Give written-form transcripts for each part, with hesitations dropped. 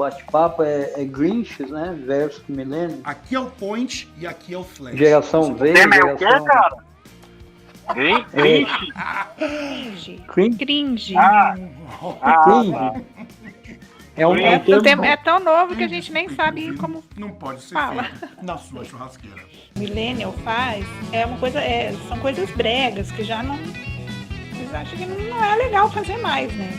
bate-papo é Grinch, né? Versus Millennials. Aqui é o Point e aqui é o Flash. Geração Z, Tema é o geração... quê, cara? Grinch? Cringe. Cringe. O tema é tão novo que a gente nem sabe como Não pode ser fala. feito na sua churrasqueira. Millennial faz são coisas bregas que já não. Eles acham que não é legal fazer mais, né?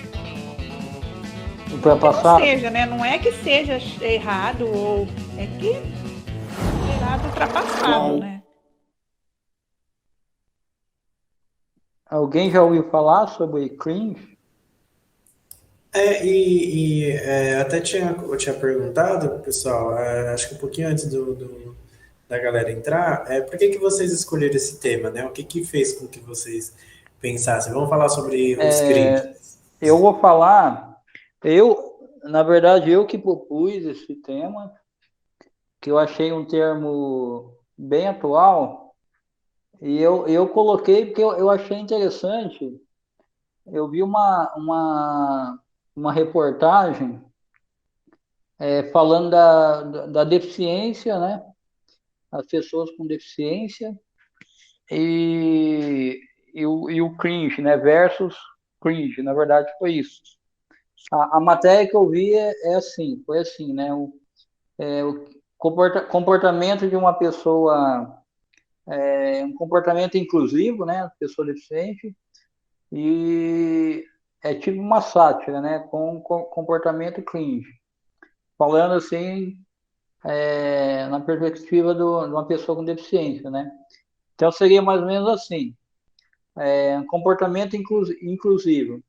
Pra passar... Ou seja, né? Não é que seja errado, ou é que é errado ultrapassado, né? Alguém já ouviu falar sobre cringe? Até eu tinha perguntado, pessoal, acho que um pouquinho antes da galera entrar, por que vocês escolheram esse tema, né? O que fez com que vocês pensassem? Vamos falar sobre os cringes. Eu vou falar, na verdade, eu que propus esse tema, que eu achei um termo bem atual, e eu coloquei porque eu achei interessante. Eu vi uma reportagem falando da deficiência, né? As pessoas com deficiência e o cringe, né? Versus cringe, na verdade foi isso. A matéria que eu vi foi assim, né? O comportamento de uma pessoa, um comportamento inclusivo, né? Pessoa deficiente, e é tipo uma sátira, né? Com comportamento cringe. Falando assim, na perspectiva de uma pessoa com deficiência, né? Então seria mais ou menos assim, um comportamento inclusivo.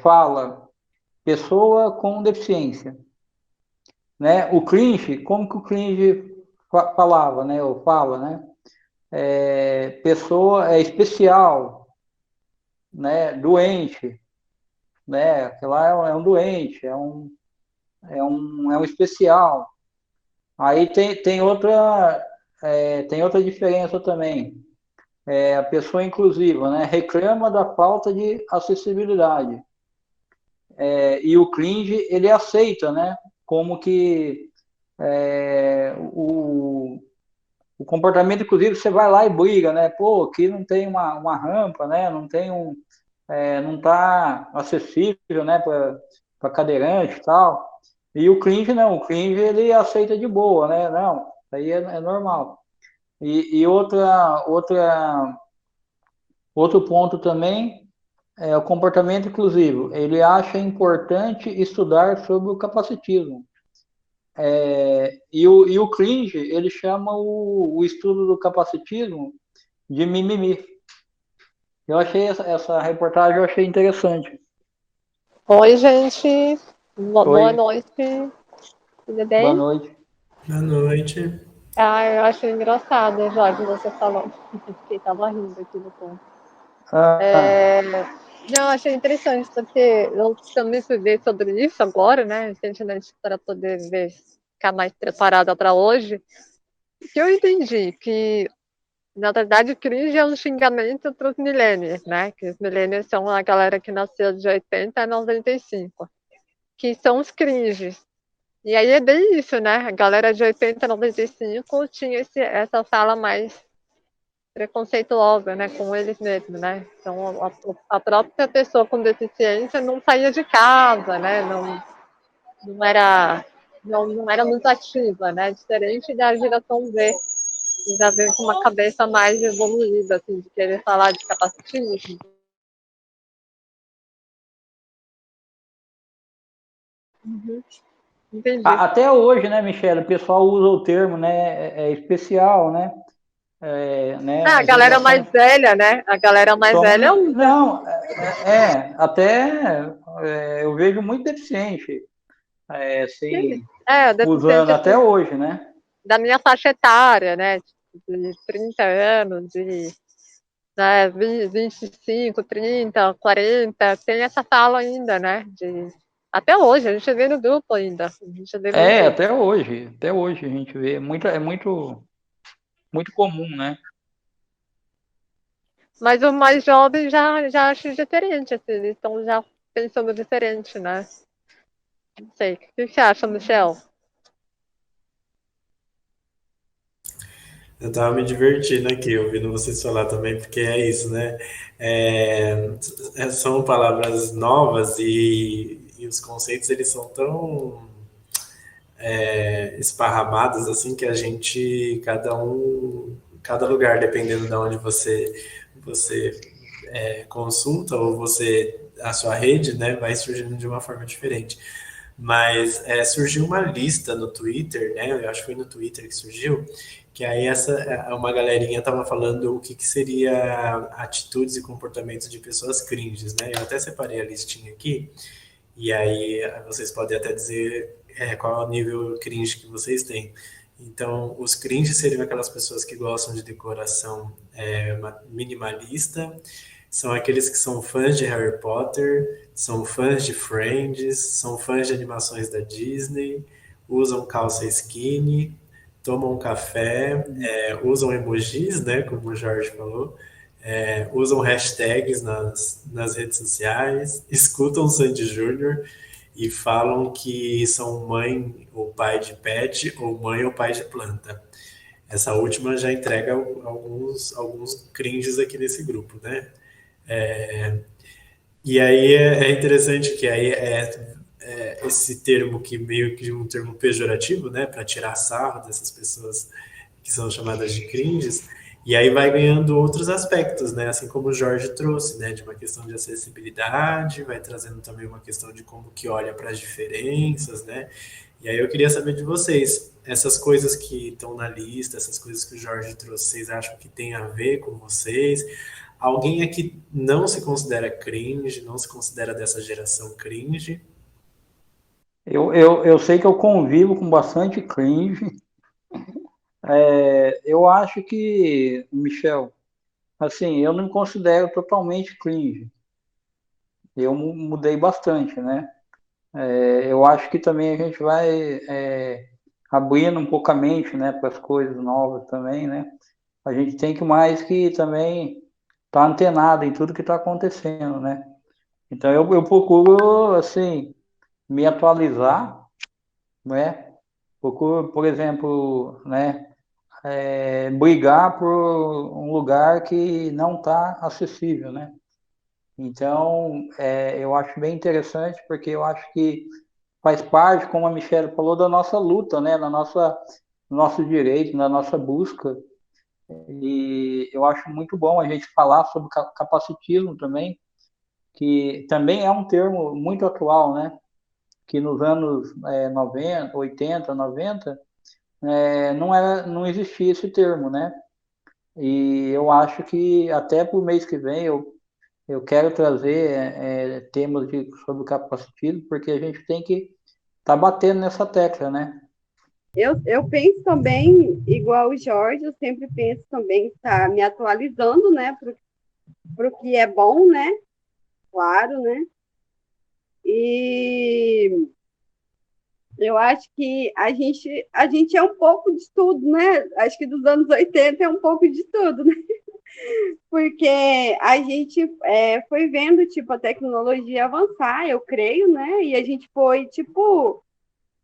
Fala pessoa com deficiência, né? O cringe, como que o cringe falava, né? Ou fala, né? Pessoa especial, né? Doente, né? Aquela é um doente, é um especial. Aí tem outra diferença também. A pessoa inclusiva, né? Reclama da falta de acessibilidade. E o cringe, ele aceita, né? Como que o comportamento inclusive, você vai lá e briga, né? Pô, aqui não tem uma rampa, né? Não tem não está acessível, né? Para cadeirante e tal. E o cringe não, o cringe ele aceita de boa, né? Não, isso aí é normal. E outro ponto também é o comportamento inclusivo. Ele acha importante estudar sobre o capacitismo. E o cringe, ele chama o estudo do capacitismo de mimimi. Eu achei essa reportagem, eu achei interessante. Oi, gente. Boa Oi. noite. Tudo bem? Boa noite. Boa noite. Eu achei engraçado, já que você falou. Fiquei tava rindo aqui no ponto. Não, achei interessante, porque eu também fui ver sobre isso agora, né? Recentemente, para poder ficar mais preparada para hoje. Que eu entendi que, na verdade, cringe é um xingamento para os millennials, né? Que os millennials são a galera que nasceu de 80 a 95, que são os cringes. E aí é bem isso, né? A galera de 80 a 95 tinha essa fala mais preconceituosa, né? Com eles mesmos, né? Então, a própria pessoa com deficiência não saía de casa, né? Não era muito ativa, né? Diferente da geração Z, que já veio com uma cabeça mais evoluída, assim, de querer falar de capacitismo. Entendi. Até hoje, né, Michele, o pessoal usa o termo, né, especial, né? A galera mais velha, né? A galera mais velha usa. Não, até eu vejo muito deficiente, assim, usando até hoje, né? Da minha faixa etária, né? De 30 anos, de 25, 30, 40, tem essa fala ainda, né? Até hoje, a gente vê no grupo ainda. Até hoje a gente vê. É muito comum, né? Mas o mais jovem já acha diferente, assim, eles estão já pensando diferente, né? Não sei. O que você acha, Michel? Eu tava me divertindo aqui, ouvindo vocês falar também, porque é isso, né? São palavras novas e os conceitos, eles são tão esparramados, assim, que a gente, cada lugar, dependendo de onde você consulta ou a sua rede, né, vai surgindo de uma forma diferente. Mas surgiu uma lista no Twitter, né? Eu acho que foi no Twitter que surgiu, que aí uma galerinha tava falando o que seria atitudes e comportamentos de pessoas cringes, né? Eu até separei a listinha aqui, e aí vocês podem até dizer qual é o nível cringe que vocês têm. Então, os cringes seriam aquelas pessoas que gostam de decoração minimalista, são aqueles que são fãs de Harry Potter, são fãs de Friends, são fãs de animações da Disney, usam calça skinny, tomam café, usam emojis, né, como o Jorge falou, usam hashtags nas redes sociais, escutam Sandy Júnior e falam que são mãe ou pai de pet ou mãe ou pai de planta. Essa última já entrega alguns cringes aqui nesse grupo, né? E aí é interessante que aí esse termo que meio que um termo pejorativo, né, para tirar sarro dessas pessoas que são chamadas de cringes, e aí vai ganhando outros aspectos, né, assim como o Jorge trouxe, né, de uma questão de acessibilidade, vai trazendo também uma questão de como que olha para as diferenças, né, e aí eu queria saber de vocês, essas coisas que estão na lista, essas coisas que o Jorge trouxe, vocês acham que tem a ver com vocês? Alguém aqui não se considera cringe, não se considera dessa geração cringe? Eu sei que eu convivo com bastante cringe. Eu acho que, Michel, assim, eu não me considero totalmente cringe. Eu mudei bastante, né? Eu acho que também a gente vai abrindo um pouco a mente, né, para as coisas novas também, né? A gente tem que mais que também estar antenado em tudo que está acontecendo, né? Então eu procuro, assim, me atualizar, né? Procuro, por exemplo, né, brigar por um lugar que não está acessível, né? Então, eu acho bem interessante, porque eu acho que faz parte, como a Michelle falou, da nossa luta, né? Do nosso direito, da nossa busca. E eu acho muito bom a gente falar sobre capacitismo também, que também é um termo muito atual, né? Que nos anos 90, 80, 90, não existia esse termo, né? E eu acho que até para o mês que vem eu quero trazer temas sobre capacitismo, porque a gente tem que estar batendo nessa tecla, né? Eu penso também, igual o Jorge, eu sempre penso também estar me atualizando, né, para o que é bom, né, claro, né, e eu acho que a gente é um pouco de tudo, né, acho que dos anos 80 é um pouco de tudo, né, porque a gente foi vendo, tipo, a tecnologia avançar, eu creio, né, e a gente foi, tipo,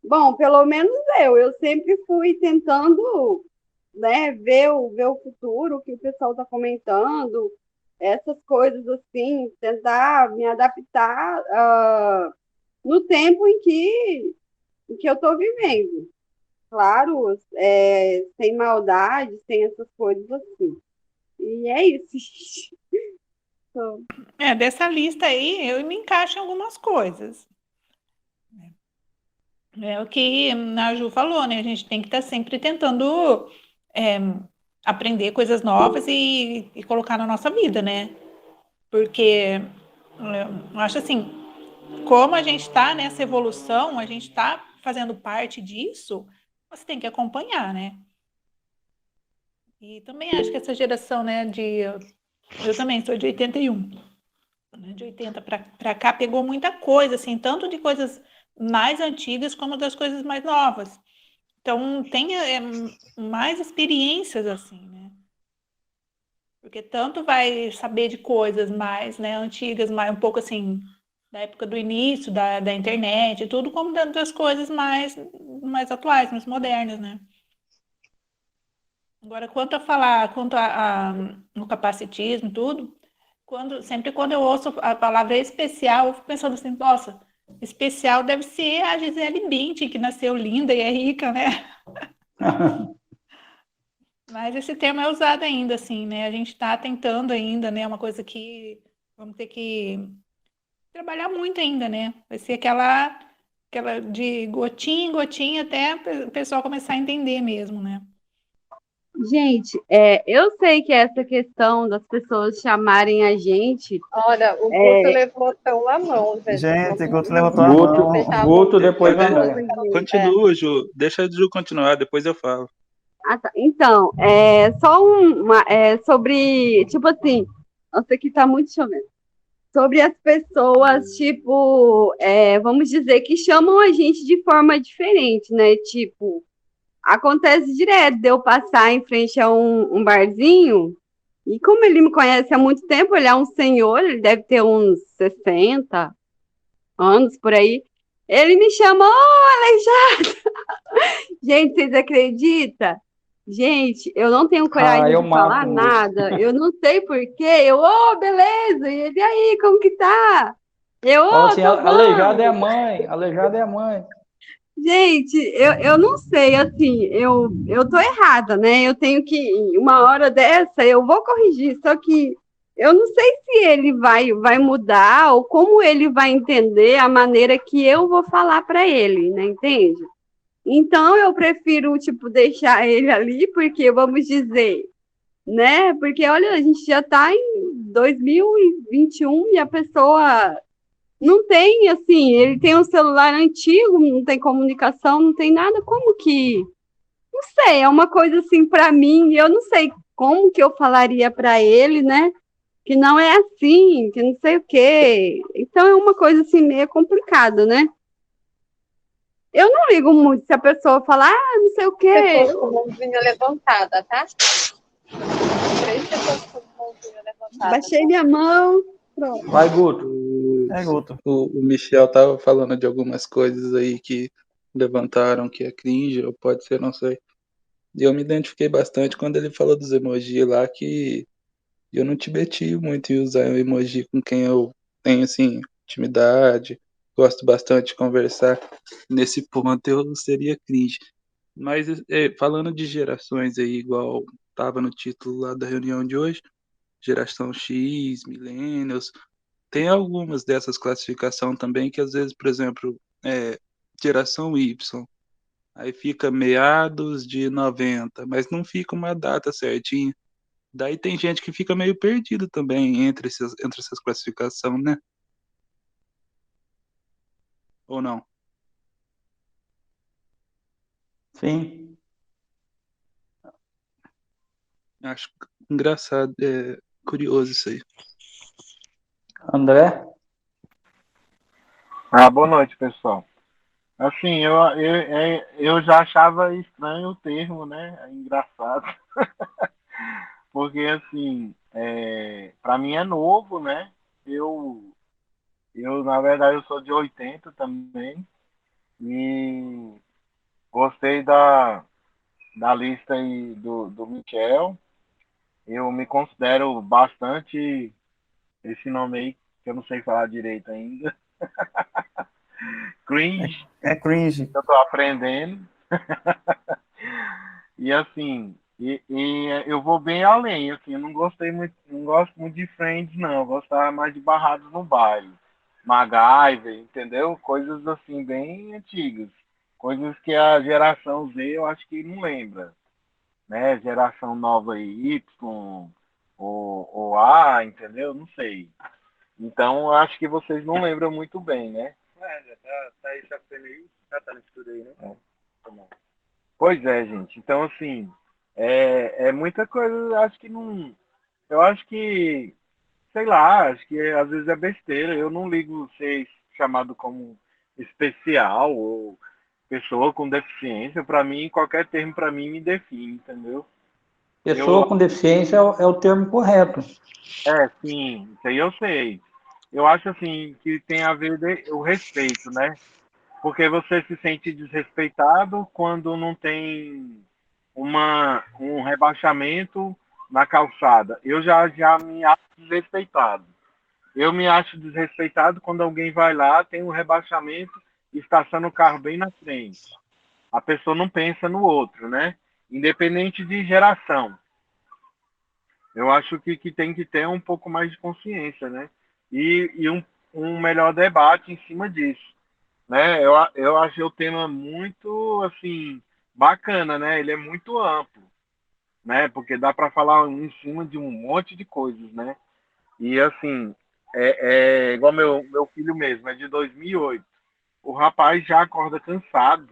bom, pelo menos eu sempre fui tentando, né, ver o futuro, o que o pessoal está comentando, essas coisas assim, tentar me adaptar no tempo em que eu estou vivendo. Claro, sem maldade, sem essas coisas assim. E é isso. Então, Dessa lista aí, eu me encaixo em algumas coisas. É o que a Ju falou, né? A gente tem que estar sempre tentando é, aprender coisas novas e colocar na nossa vida, né? Porque eu acho assim, como a gente está nessa evolução, a gente está fazendo parte disso, você tem que acompanhar, né? E também acho que essa geração, né, eu também sou de 81, né, de 80 para cá, pegou muita coisa, assim, tanto de coisas mais antigas como das coisas mais novas. Então, tem mais experiências, assim, né? Porque tanto vai saber de coisas mais, né, antigas, mais um pouco assim, da época do início da internet, tudo como das coisas mais atuais, mais modernas, né? Agora, no capacitismo, tudo, sempre quando eu ouço a palavra especial, eu fico pensando assim, nossa, especial deve ser a Gisele Bündchen, que nasceu linda e é rica, né? Mas esse termo é usado ainda, assim, né? A gente está tentando ainda, né? Uma coisa que vamos ter que trabalhar muito ainda, né? Vai ser aquela de gotinha em gotinha até o pessoal começar a entender mesmo, né? Gente, eu sei que essa questão das pessoas chamarem a gente. Olha, o Guto levantou a mão, gente. Gente, Guto levantou a mão. Guto, depois a André. Continua, Ju. Deixa a Ju continuar, depois eu falo. Ah, tá. Então, só sobre, tipo assim, nossa, aqui tá muito chovendo. Sobre as pessoas, tipo, vamos dizer que chamam a gente de forma diferente, né? Tipo, acontece direto de eu passar em frente a um barzinho, e como ele me conhece há muito tempo, ele é um senhor, ele deve ter uns 60 anos por aí. Ele me chama, Aleijada! Gente, vocês acreditam? Gente, eu não tenho coragem de falar nada. Eu não sei porquê. Beleza. E ele aí, como que tá? Assim, Aleijada é a mãe. Aleijada é a mãe. Gente, eu não sei, assim, eu tô errada, né? Eu tenho que, uma hora dessa, eu vou corrigir, só que eu não sei se ele vai mudar ou como ele vai entender a maneira que eu vou falar para ele, né? Entende? Então, eu prefiro, tipo, deixar ele ali, porque, vamos dizer, né? Porque, olha, a gente já está em 2021 e a pessoa não tem, assim, ele tem um celular antigo, não tem comunicação, não tem nada, como que... Não sei, é uma coisa, assim, para mim, eu não sei como que eu falaria para ele, né? Que não é assim, que não sei o quê. Então, é uma coisa, assim, meio complicada, né? Eu não ligo muito se a pessoa falar, não sei o quê. Pessoas com mãozinha levantada, tá? 3 pessoas com mãozinha levantada. Baixei minha mão. Pronto. Vai, Guto. Guto. O Michel tava falando de algumas coisas aí que levantaram que é cringe, ou pode ser, não sei. E eu me identifiquei bastante quando ele falou dos emojis lá, que eu não te meti muito em usar emoji com quem eu tenho, assim, intimidade, gosto bastante de conversar. Nesse ponto eu seria cringe. Mas falando de gerações aí, igual tava no título lá da reunião de hoje, geração X, millennials, tem algumas dessas classificações também que às vezes, por exemplo, geração Y, aí fica meados de 90, mas não fica uma data certinha. Daí tem gente que fica meio perdido também entre essas classificações, né? Ou não? Sim. Acho engraçado, curioso isso aí. André? Boa noite, pessoal. Assim, eu já achava estranho o termo, né? Engraçado. Porque, assim, para mim é novo, né? Na verdade, eu sou de 80 também. E gostei da lista aí do Michel. Eu me considero bastante esse nome aí, que eu não sei falar direito ainda. Cringe. É cringe. Eu tô aprendendo. E assim, eu vou bem além, assim, eu não gosto muito de Friends, não. Eu gostava mais de Barrados no Baile, MacGyver, entendeu? Coisas assim, bem antigas. Coisas que a geração Z eu acho que não lembra. Né? Geração nova aí, Y ou A, entendeu? Não sei. Então, eu acho que vocês não lembram muito bem, né? Já tá aí, tá no estudo aí, né? Tá bom. Pois é, gente. Então, assim, é muita coisa, acho que não... Eu acho que, sei lá, acho que às vezes é besteira. Eu não ligo ser chamado como especial ou pessoa com deficiência. Para mim, qualquer termo para mim me define, entendeu? Pessoa com deficiência é o termo correto. Sim, isso aí eu sei. eu acho assim que tem a ver o respeito, né? Porque você se sente desrespeitado quando não tem um rebaixamento na calçada. Eu já me acho desrespeitado. Eu me acho desrespeitado quando alguém vai lá, tem um rebaixamento e estaciona o carro bem na frente. A pessoa não pensa no outro, né? Independente de geração. Eu acho que tem que ter um pouco mais de consciência, né? E um melhor debate em cima disso, né? Eu achei o tema muito, assim, bacana, né? Ele é muito amplo, né? Porque dá para falar em cima de um monte de coisas, né? E, assim, é igual meu filho mesmo, é de 2008. O rapaz já acorda cansado.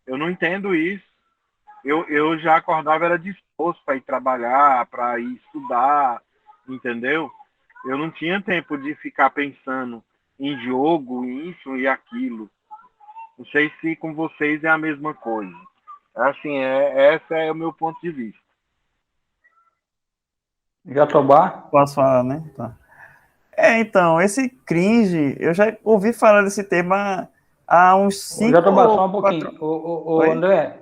Eu não entendo isso. Eu já acordava, era disposto para ir trabalhar, para ir estudar, entendeu? Eu não tinha tempo de ficar pensando em jogo, isso e aquilo. Não sei se com vocês é a mesma coisa. Assim, esse é o meu ponto de vista. Jatobá? Posso falar, né? Tá. Então, esse cringe, eu já ouvi falar desse tema há uns 5 Jatobá, só ou um pouquinho. 4... Ô, Oi? André,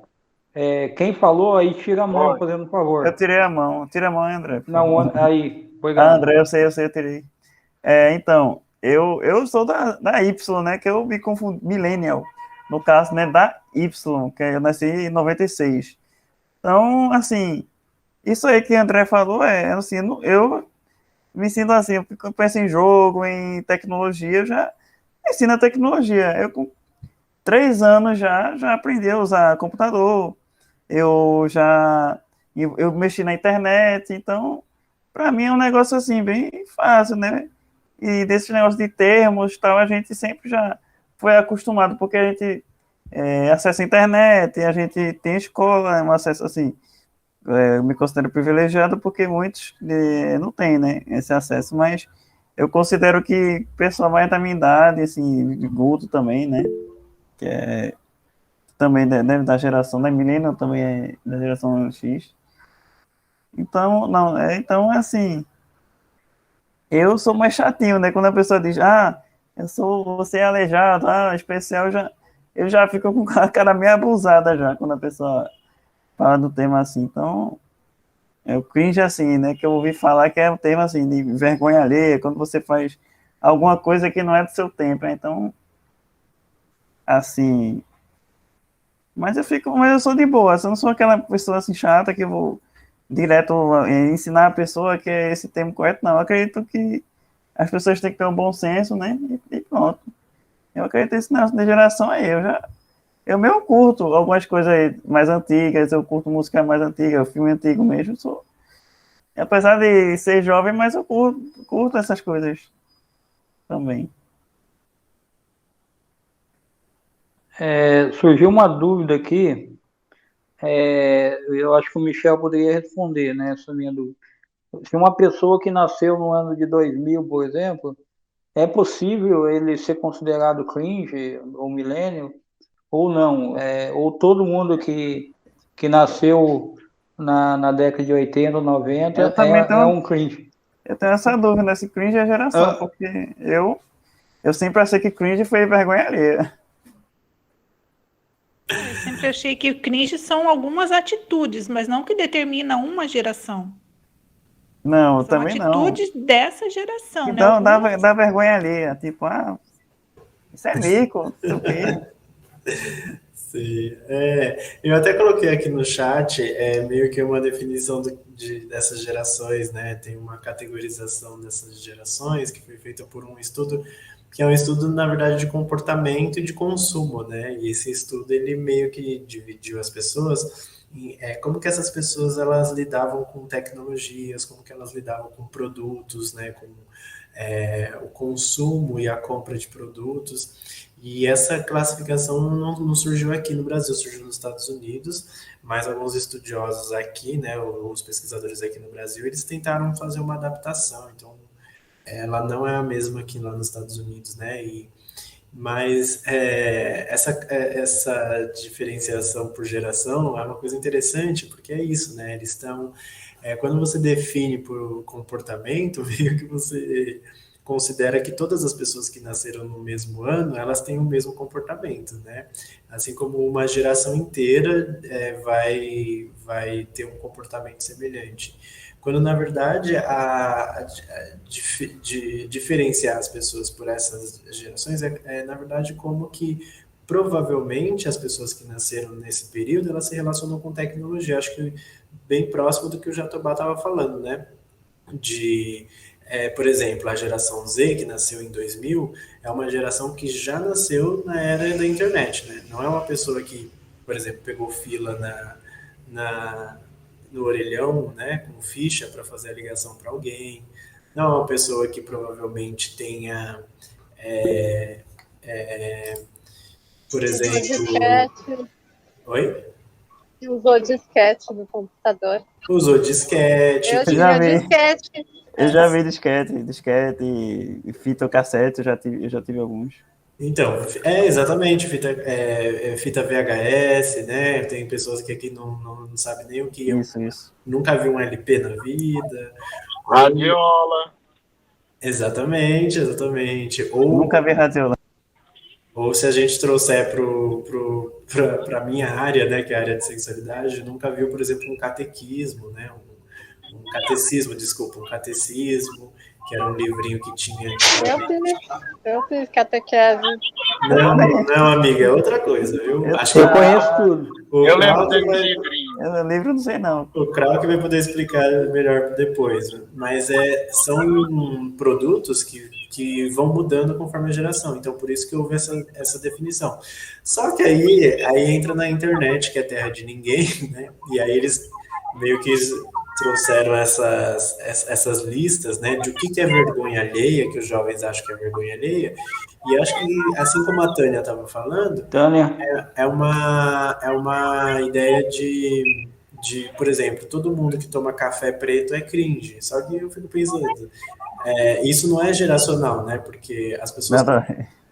quem falou aí, tira a mão, Oi. fazendo um Eu favor. tirei a mão. Tira a mão, André. Não, aí, Ah, obrigado. André, eu sei, eu tirei. Então, eu sou da Y, né? Que eu me confundo, millennial. No caso, né, da Y, que eu nasci em 96. Então, assim, isso aí que o André falou assim, eu me sinto assim, eu penso em jogo, em tecnologia, eu já ensino a tecnologia. Eu com 3 anos já aprendi a usar computador, eu mexi na internet, então, para mim é um negócio assim, bem fácil, né? E desses negócios de termos tal, a gente sempre já foi acostumado, porque a gente acessa a internet, a gente tem escola, um acesso assim, eu me considero privilegiado porque muitos não têm, né, esse acesso, mas eu considero que o pessoal mais da minha idade, assim, de Guto também, né, que também deve da geração da Millennium, também é da geração X. Então, não, então, assim, eu sou mais chatinho, né, quando a pessoa diz, você é aleijado, especial, eu já fico com a cara meio abusada já, quando a pessoa fala do tema assim, então... O cringe, assim, né, que eu ouvi falar que é um tema, assim, de vergonha alheia, quando você faz alguma coisa que não é do seu tempo, né? Então, assim... Mas eu sou de boa, eu não sou aquela pessoa, assim, chata que eu vou direto ensinar a pessoa que é esse termo correto, não. Eu acredito que as pessoas têm que ter um bom senso, né, e pronto. Eu acredito nesse negócio de geração aí, eu mesmo curto algumas coisas mais antigas, eu curto música mais antiga, filme antigo mesmo, apesar de ser jovem, mas eu curto essas coisas também. Surgiu uma dúvida aqui, eu acho que o Michel poderia responder, né, essa minha dúvida. Se uma pessoa que nasceu no ano de 2000, por exemplo, é possível ele ser considerado cringe ou milênio ou não? Ou todo mundo que nasceu na década de 80 ou 90 Eu também é um cringe? eu tenho essa dúvida, né, se cringe é geração, porque eu sempre achei que cringe foi vergonha alheia. Eu sempre achei que o cringe são algumas atitudes, mas não que determina uma geração. Não, São também não. atitudes dessa geração, né? Então Algumas... dá vergonha alheia, tipo, isso é mico, não sei o quê. Sim, eu até coloquei aqui no chat meio que uma definição dessas gerações, né? Tem uma categorização dessas gerações que foi feita por um estudo que é um estudo, na verdade, de comportamento e de consumo, né? E esse estudo, ele meio que dividiu as pessoas em como que essas pessoas, elas lidavam com tecnologias, como que elas lidavam com produtos, né? Com o consumo e a compra de produtos. E essa classificação não surgiu aqui no Brasil, surgiu nos Estados Unidos, mas alguns estudiosos aqui, né, os pesquisadores aqui no Brasil, eles tentaram fazer uma adaptação, então ela não é a mesma aqui lá nos Estados Unidos, né, mas essa diferenciação por geração é uma coisa interessante, porque é isso, né, eles estão... quando você define por comportamento, meio que você considera que todas as pessoas que nasceram no mesmo ano, elas têm o mesmo comportamento, né? Assim como uma geração inteira vai ter um comportamento semelhante. Quando, na verdade, diferenciar as pessoas por essas gerações na verdade, como que provavelmente as pessoas que nasceram nesse período, elas se relacionam com tecnologia. Acho que bem próximo do que o Jatobá estava falando, né? Por exemplo, a geração Z, que nasceu em 2000, é uma geração que já nasceu na era da internet, né? Não é uma pessoa que, por exemplo, pegou fila no orelhão, né, com ficha para fazer a ligação para alguém. Não é uma pessoa que provavelmente tenha, por exemplo... Disquete. Oi? Usou disquete no computador. Usou disquete. Eu tinha disquete. Eu já vi disquete e fita-cassete, eu já tive alguns. Então, exatamente, fita VHS, né? Tem pessoas que aqui não sabem nem o que é. Isso. Nunca vi um LP na vida. Radiola. Exatamente. Nunca vi radiola. Ou se a gente trouxer para a minha área, né, que é a área de sexualidade, nunca viu, por exemplo, um catecismo, né? Um catecismo, que era um livrinho que tinha... Eu fiz catequese. Não, amiga, é outra coisa. Eu conheço tudo. Eu lembro desse livrinho. Eu livro não sei não. O Krauk vai poder explicar melhor depois. Mas são produtos que vão mudando conforme a geração. Então, por isso que houve essa definição. Só que aí entra na internet, que é terra de ninguém, né? E aí eles meio que trouxeram essas listas, né, de o que é vergonha alheia, que os jovens acham que é vergonha alheia, e acho que, assim como a Tânia estava falando, é uma ideia de, por exemplo, todo mundo que toma café preto é cringe, só que eu fico pensando, isso não é geracional, né, porque as pessoas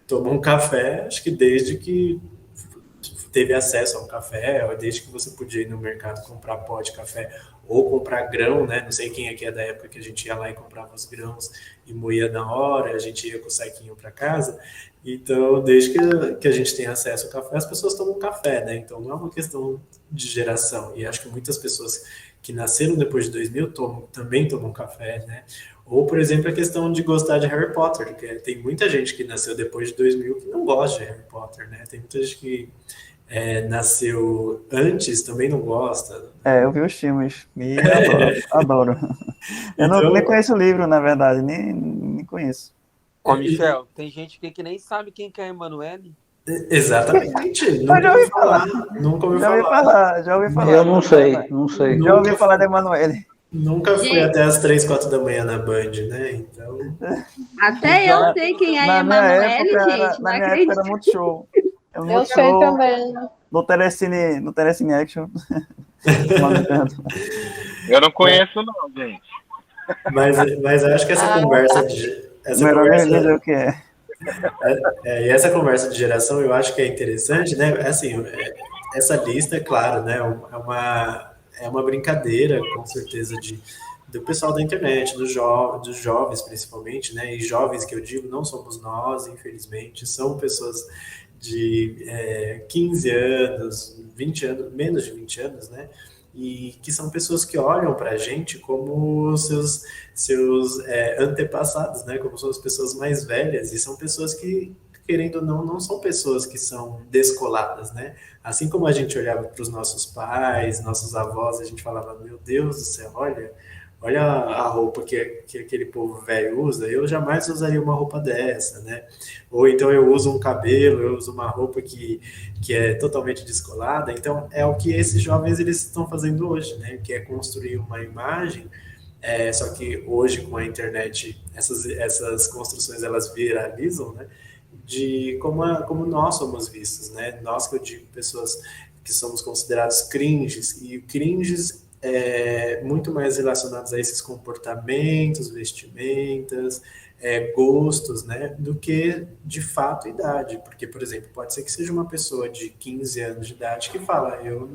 tomam café, acho que desde que teve acesso a um café, ou desde que você podia ir no mercado comprar pó de café, ou comprar grão, né? Não sei quem aqui é da época que a gente ia lá e comprava os grãos e moía na hora, a gente ia com o saquinho para casa. Então, desde que a gente tem acesso ao café, as pessoas tomam café, né? Então, não é uma questão de geração. E acho que muitas pessoas que nasceram depois de 2000 também tomam café, né? Ou, por exemplo, a questão de gostar de Harry Potter, porque tem muita gente que nasceu depois de 2000 que não gosta de Harry Potter, né? Tem muita gente que nasceu antes, também não gosta. Eu vi os filmes e adoro. Eu nem conheço o livro, na verdade, nem conheço. Ô, Michel, tem gente que nem sabe quem que é a Emanuele. Exatamente. Nunca já ouvi falar. Nunca ouvi falar. Já ouvi falar. Eu não sei. Já ouvi falar da Emanuele. Nunca fui até as 3, 4 da manhã na Band, né? Então... Até eu sei quem é a Emanuele, gente. Na minha época era muito show. Eu sei também. No Telecine Action. Eu não conheço não, gente. Mas eu acho que essa conversa dizer o que é. E essa conversa de geração eu acho que é interessante, né? Assim, essa lista, é claro, né? É uma brincadeira, com certeza, do pessoal da internet, dos jovens principalmente, né? E jovens que eu digo não somos nós, infelizmente, são pessoas de 15 anos, 20 anos, menos de 20 anos, né? E que são pessoas que olham para a gente como seus antepassados, né? Como são as pessoas mais velhas, e são pessoas que, querendo ou não são pessoas que são descoladas, né? Assim como a gente olhava para os nossos pais, nossos avós, a gente falava, meu Deus do céu, olha a roupa que aquele povo velho usa, eu jamais usaria uma roupa dessa, né? Ou então eu uso um cabelo, eu uso uma roupa que é totalmente descolada. Então, é o que esses jovens eles estão fazendo hoje, né? Que é construir uma imagem, só que hoje com a internet, essas construções elas viralizam, né? De como nós somos vistos, né? Nós, que eu digo, pessoas que somos considerados cringes, e cringes muito mais relacionados a esses comportamentos, vestimentas, gostos, né, do que de fato idade, porque, por exemplo, pode ser que seja uma pessoa de 15 anos de idade que fala, eu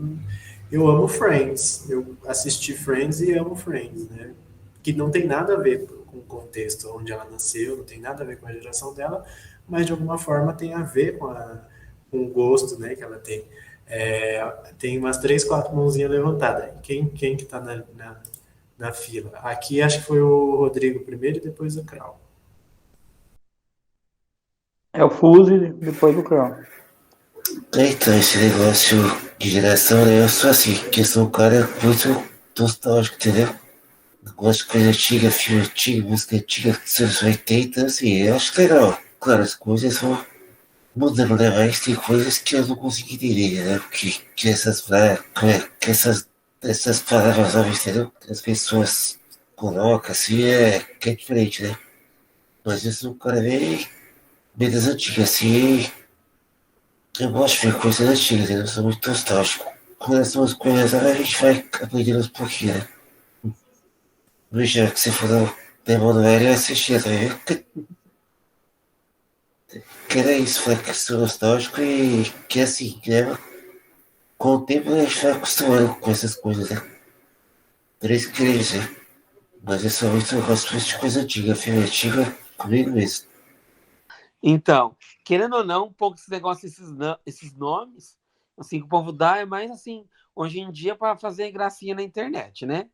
amo Friends, eu assisti Friends e amo Friends, né, que não tem nada a ver com o contexto onde ela nasceu, não tem nada a ver com a geração dela, mas de alguma forma tem a ver com o gosto, né, que ela tem. Tem umas 3, 4 mãozinhas levantadas. Quem que tá na fila? Aqui acho que foi o Rodrigo primeiro e depois o Krau. É o Fuse, depois do Crown. Então, esse negócio de geração, né? Eu sou assim, que eu sou um cara muito nostálgico, entendeu? Eu gosto de coisa antiga, filme antigo, música antiga, dos anos 80, assim, eu acho legal. Claro, as coisas vão mudando, né? Mas tem coisas que eu não consigo entender, né? Que essas palavras novas, entendeu? Que as pessoas colocam, assim, que é diferente, né? Mas eu sou um cara bem das antigas, assim. Eu gosto de ver coisas antigas, eu sou muito nostálgico. Quando essas coisas, a gente vai aprendendo aos pouquinhos, né? Veja que você falou da Emanuele, eu assistia também. Que era isso, foi que eu sou nostálgico e que assim, né? Com o tempo a gente vai acostumando com essas coisas, né? Por isso que eu queria dizer. Mas eu gosto muito de coisa antiga, filme antigo, comigo mesmo. Então, querendo ou não, um pouco esse negócio, esses nomes, assim, que o povo dá é mais assim, hoje em dia, para fazer gracinha na internet, né?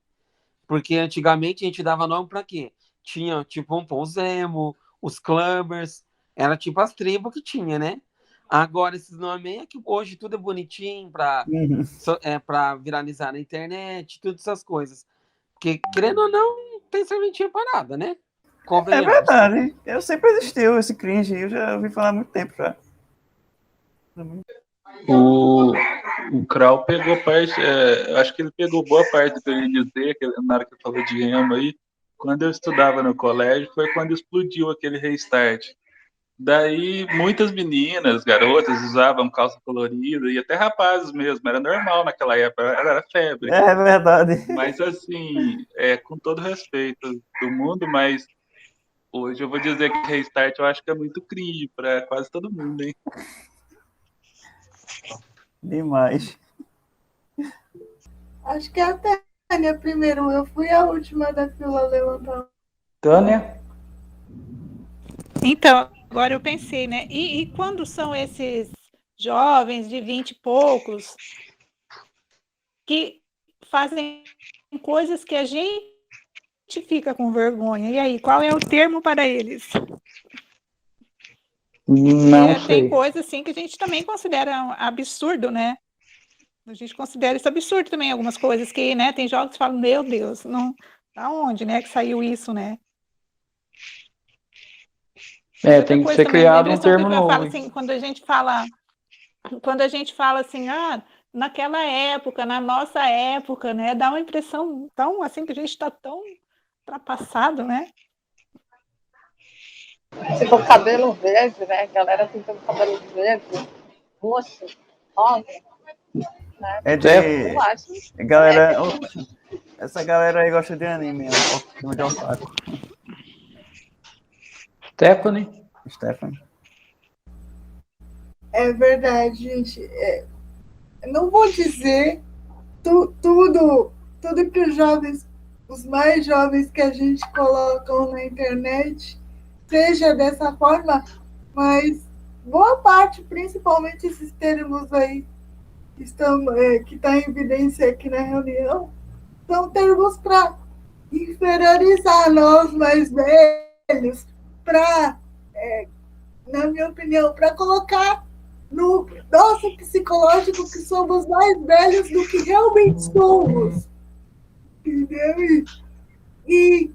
Porque antigamente a gente dava nome para quê? Tinha, tipo, um Ponzemo, os Clubbers, era tipo as tribos que tinha, né? Agora, esses nomes é que hoje tudo é bonitinho para viralizar na internet, todas essas coisas. Porque, querendo ou não, tem serventia parada, né? É verdade. Eu sempre existiu esse cringe. Eu já ouvi falar há muito tempo já. O Krau pegou parte, acho que ele pegou boa parte do que eu ia dizer, na hora que ele falou de emo aí. Quando eu estudava no colégio, foi quando explodiu aquele restart. Daí, muitas meninas, garotas, usavam calça colorida, e até rapazes mesmo, era normal naquela época, era febre. É verdade. Mas, assim, com todo respeito do mundo, mas hoje eu vou dizer que restart eu acho que é muito cringe para quase todo mundo, hein? Demais. Acho que é a Tânia primeiro. Eu fui a última da fila levantar. Tânia? Então, agora eu pensei, né? E quando são esses jovens de 20 e poucos que fazem coisas que a gente fica com vergonha? E aí, qual é o termo para eles? Não sei. Tem coisa assim que a gente também considera absurdo, né? A gente considera isso absurdo também, algumas coisas que, né? Tem jogos que falam, meu Deus, não, da onde, né, que saiu isso, né? Tem que ser criado um termo novo. Assim, quando a gente fala assim, naquela época, na nossa época, né? Dá uma impressão tão assim que a gente está tão ultrapassado, né? Tipo, cabelo verde, né? A galera pintando cabelo verde, roxo, rosa. Né? Eu acho. Galera, essa galera aí gosta de anime, de otaku. Stephanie? É verdade, gente. Não vou dizer tudo que os mais jovens que a gente colocam na internet seja dessa forma, mas boa parte, principalmente esses termos aí que está em evidência aqui na reunião, são termos para inferiorizar nós mais velhos, para, na minha opinião, para colocar no nosso psicológico que somos mais velhos do que realmente somos. Entendeu? E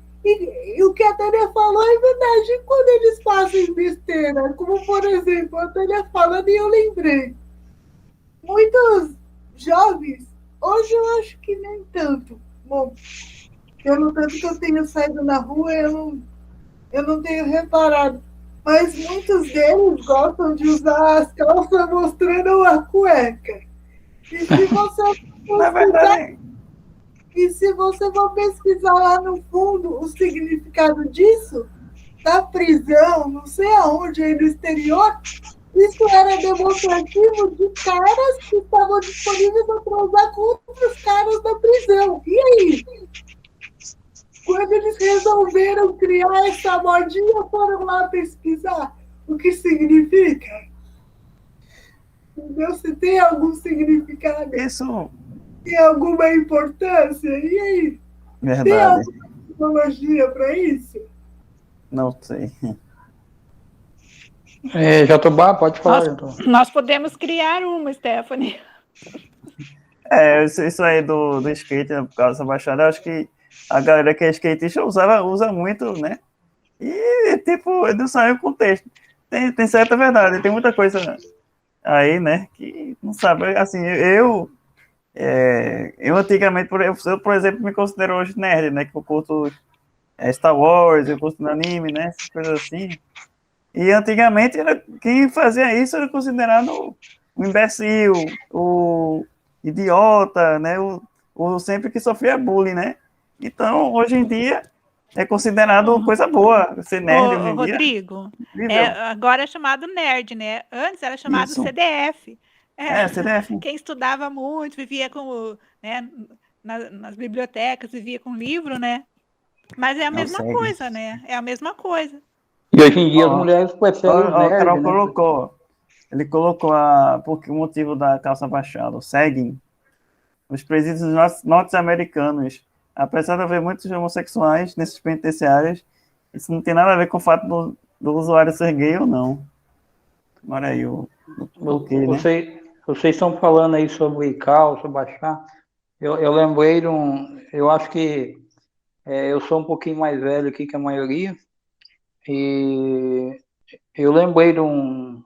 o que a Tânia falou é verdade. Quando eles fazem besteira, como, por exemplo, a Tânia falando e eu lembrei, muitos jovens, hoje eu acho que nem tanto. Bom, pelo tanto que eu tenho saído na rua, eu não tenho reparado. Mas muitos deles gostam de usar as calças mostrando a cueca. E se você E se você for pesquisar lá no fundo o significado disso, da prisão, não sei aonde, aí no exterior, isso era demonstrativo de caras que estavam disponíveis para transar com outros caras da prisão. E aí? quando eles resolveram criar essa modinha, foram lá pesquisar o que significa. Entendeu? Se tem algum significado, Isso, tem alguma importância, e aí? Tem verdade. alguma tecnologia para isso? Não sei. Jatobá, pode falar, Jatobá. Nós podemos criar uma, Stephanie. Isso aí do skate, né, por causa dessa baixada, eu acho que a galera que é skatista usa muito, né? E, tipo, não sabe o contexto. Tem certa verdade, tem muita coisa aí, né, que não sabe. Assim, eu antigamente, por exemplo, me considero hoje nerd, né, que eu curto Star Wars, eu curto anime, né, essas coisas assim. E antigamente, quem fazia isso era considerado um imbecil, o idiota, né, o sempre que sofria bullying, né. Então, hoje em dia, é considerado coisa boa, ser nerd hoje em dia. Rodrigo, Incrível. agora é chamado nerd, né? Antes era chamado Isso. CDF. CDF. Quem estudava muito, vivia com, né, nas bibliotecas, vivia com livro, né? Mas é a Não mesma segue. coisa, né? É a mesma coisa. E hoje em dia as Ó, mulheres preferem os O Carol nerds, né? ele colocou porque o motivo da calça baixada, o sagging, os presídios norte-americanos, apesar de haver muitos homossexuais nesses penitenciários, isso não tem nada a ver com o fato do usuário ser gay ou não. Olha aí o quê, né? Vocês estão falando aí sobre calça, baixar. Eu lembrei de um. Eu acho que eu sou um pouquinho mais velho aqui que a maioria. E eu lembrei de um.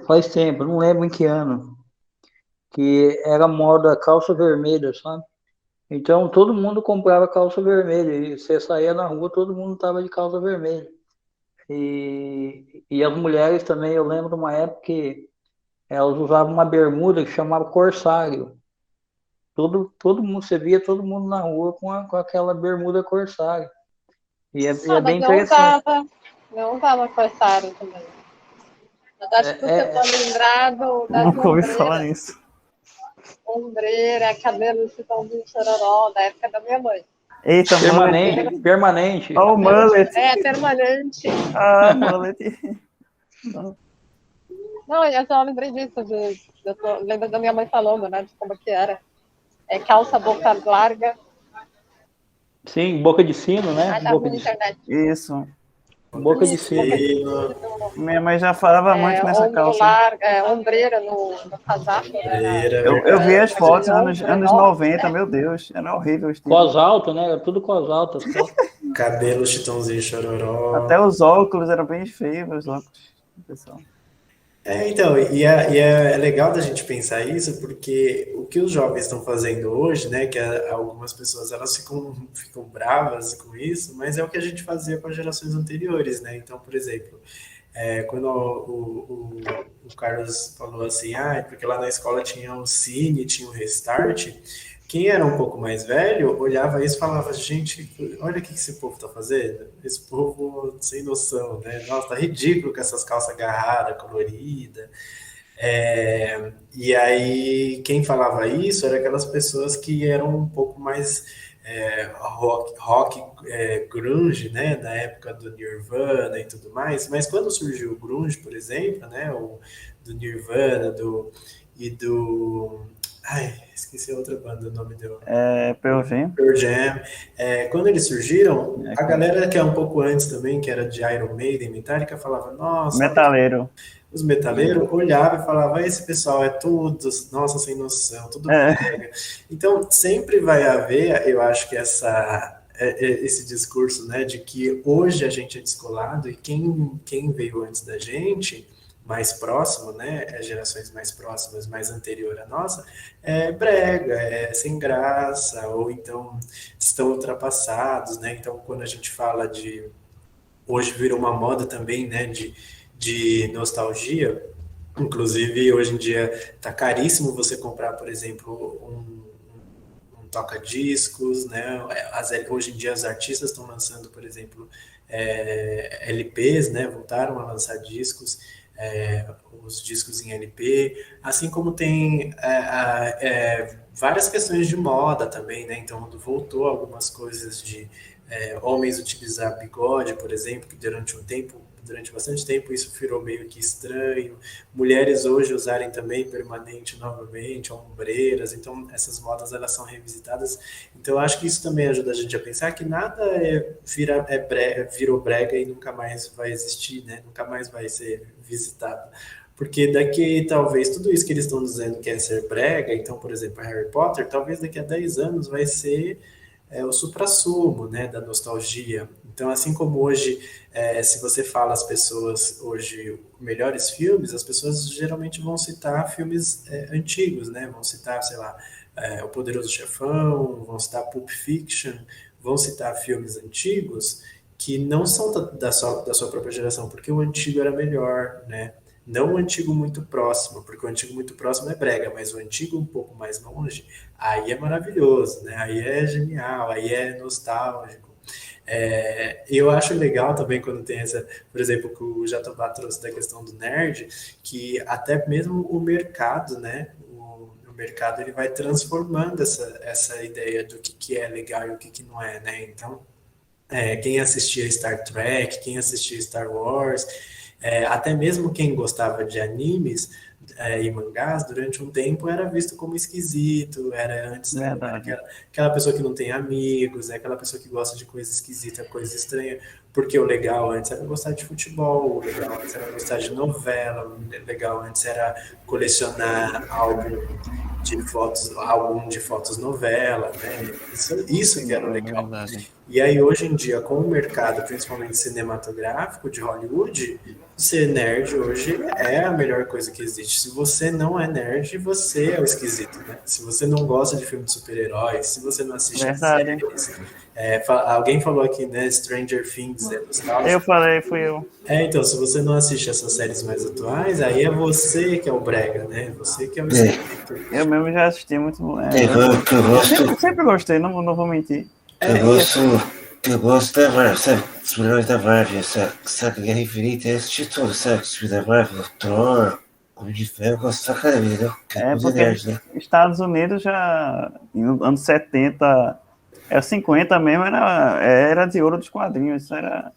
Faz tempo, não lembro em que ano. Que era moda calça vermelha, sabe? Então todo mundo comprava calça vermelha. E você saía na rua, todo mundo tava de calça vermelha. E as mulheres também, eu lembro de uma época que elas usavam uma bermuda que chamava corsário. Todo mundo, você via todo mundo na rua com aquela bermuda corsário. E é Mas bem interessante. eu usava corsário também. Mas acho que você tá lembrado das Nunca ouvi falar ombreiras. nisso. Ombreira, cabelo chitãozinho chororó, da época da minha mãe. Eita, mullet. Permanente. Ó, o mullet. É, permanente. Ah, mullet. Não, eu só lembrei disso, lembro da minha mãe falando, né, de como que era. Calça boca larga. Sim, boca de sino, né? Tá Boca na de internet. Isso. Boca de sino. Minha mãe já falava muito nessa calça. Larga, ombreira no casaco. Né? Eu vi as fotos nos anos 90, meu Deus, era horrível o estilo. Cos alto, né? Era tudo cos alto. Cabelo chitãozinho chororó. Até os óculos eram bem feios, os óculos, pessoal. Então, é legal da gente pensar isso, porque o que os jovens estão fazendo hoje, né, que algumas pessoas elas ficam bravas com isso, mas é o que a gente fazia com as gerações anteriores, né? Então, por exemplo, quando o Carlos falou assim, porque lá na escola tinha o Cine, tinha o Restart, quem era um pouco mais velho olhava isso e falava, gente, olha o que esse povo tá fazendo, esse povo sem noção, né? Nossa, tá ridículo com essas calças agarradas, coloridas. E aí, quem falava isso eram aquelas pessoas que eram um pouco mais rock grunge, né? Na época do Nirvana e tudo mais. Mas quando surgiu o grunge, por exemplo, né? Do Nirvana e do... esqueci a outra banda, o nome deu. Pearl Jam. Pearl Jam. Quando eles surgiram, a galera que é um pouco antes também, que era de Iron Maiden, Metallica, falava, nossa... Metaleiro. Os metaleiros olhavam e falavam, esse pessoal é tudo, nossa, sem noção, tudo pega. Então, sempre vai haver, eu acho que esse discurso, né, de que hoje a gente é descolado e quem veio antes da gente, mais próximo, né, gerações mais próximas, mais anterior à nossa, é brega, é sem graça, ou então estão ultrapassados, né? Então, quando a gente fala de... Hoje virou uma moda também, né, de nostalgia, inclusive hoje em dia tá caríssimo você comprar, por exemplo, um toca-discos, né? Hoje em dia os artistas estão lançando, por exemplo, LPs, né? Voltaram a lançar discos. os discos em LP, assim como tem várias questões de moda também, né? Então voltou algumas coisas de homens utilizar bigode, por exemplo, que durante bastante tempo isso virou meio que estranho. Mulheres hoje usarem também permanente novamente, ombreiras. Então essas modas elas são revisitadas. Então eu acho que isso também ajuda a gente a pensar que nada virou brega e nunca mais vai existir, né? Nunca mais vai ser visitado. Porque daqui, talvez, tudo isso que eles estão dizendo que é ser brega, então, por exemplo, Harry Potter, talvez daqui a 10 anos vai ser o suprassumo, né, da nostalgia. Então, assim como hoje, se você fala às pessoas hoje melhores filmes, as pessoas geralmente vão citar filmes antigos, né? Vão citar, sei lá, O Poderoso Chefão, vão citar Pulp Fiction, vão citar filmes antigos que não são da sua própria geração, porque o antigo era melhor, né? Não o antigo muito próximo, porque o antigo muito próximo é brega, mas o antigo um pouco mais longe, aí é maravilhoso, né? Aí é genial, aí é nostálgico. Eu acho legal também quando tem essa, por exemplo, que o Jatobá trouxe da questão do nerd, que até mesmo o mercado, né? O mercado ele vai transformando essa ideia do que é legal e o que não é, né? Então, quem assistia Star Trek, quem assistia Star Wars, até mesmo quem gostava de animes e mangás, durante um tempo era visto como esquisito, era antes aquela pessoa que não tem amigos, aquela pessoa que gosta de coisa esquisita, coisa estranha, porque o legal antes era gostar de futebol, o legal antes era gostar de novela, o legal antes era colecionar álbum de fotos novela, né? Isso que era legal. E aí, hoje em dia, com o mercado, principalmente cinematográfico de Hollywood, ser nerd hoje é a melhor coisa que existe. Se você não é nerd, você é o esquisito, né? Se você não gosta de filme de super-heróis, se você não assiste séries... alguém falou aqui, né? Stranger Things. Eu falei, fui eu. Então, se você não assiste essas séries mais atuais, aí é você que é o brega, né? Você que é o esquisito. Eu mesmo já assisti muito. Eu sempre gostei, não vou mentir. Eu gosto da Marvel, sabe? Os super-heróis da Marvel, sabe? Guerra Infinita, esse título, sabe? Os filmes da Marvel, Thor, Homem de Ferro, eu gosto da cara dele, né? Porque nerd, né? Estados Unidos já, nos anos 70, 50 mesmo, era de ouro dos quadrinhos, isso era...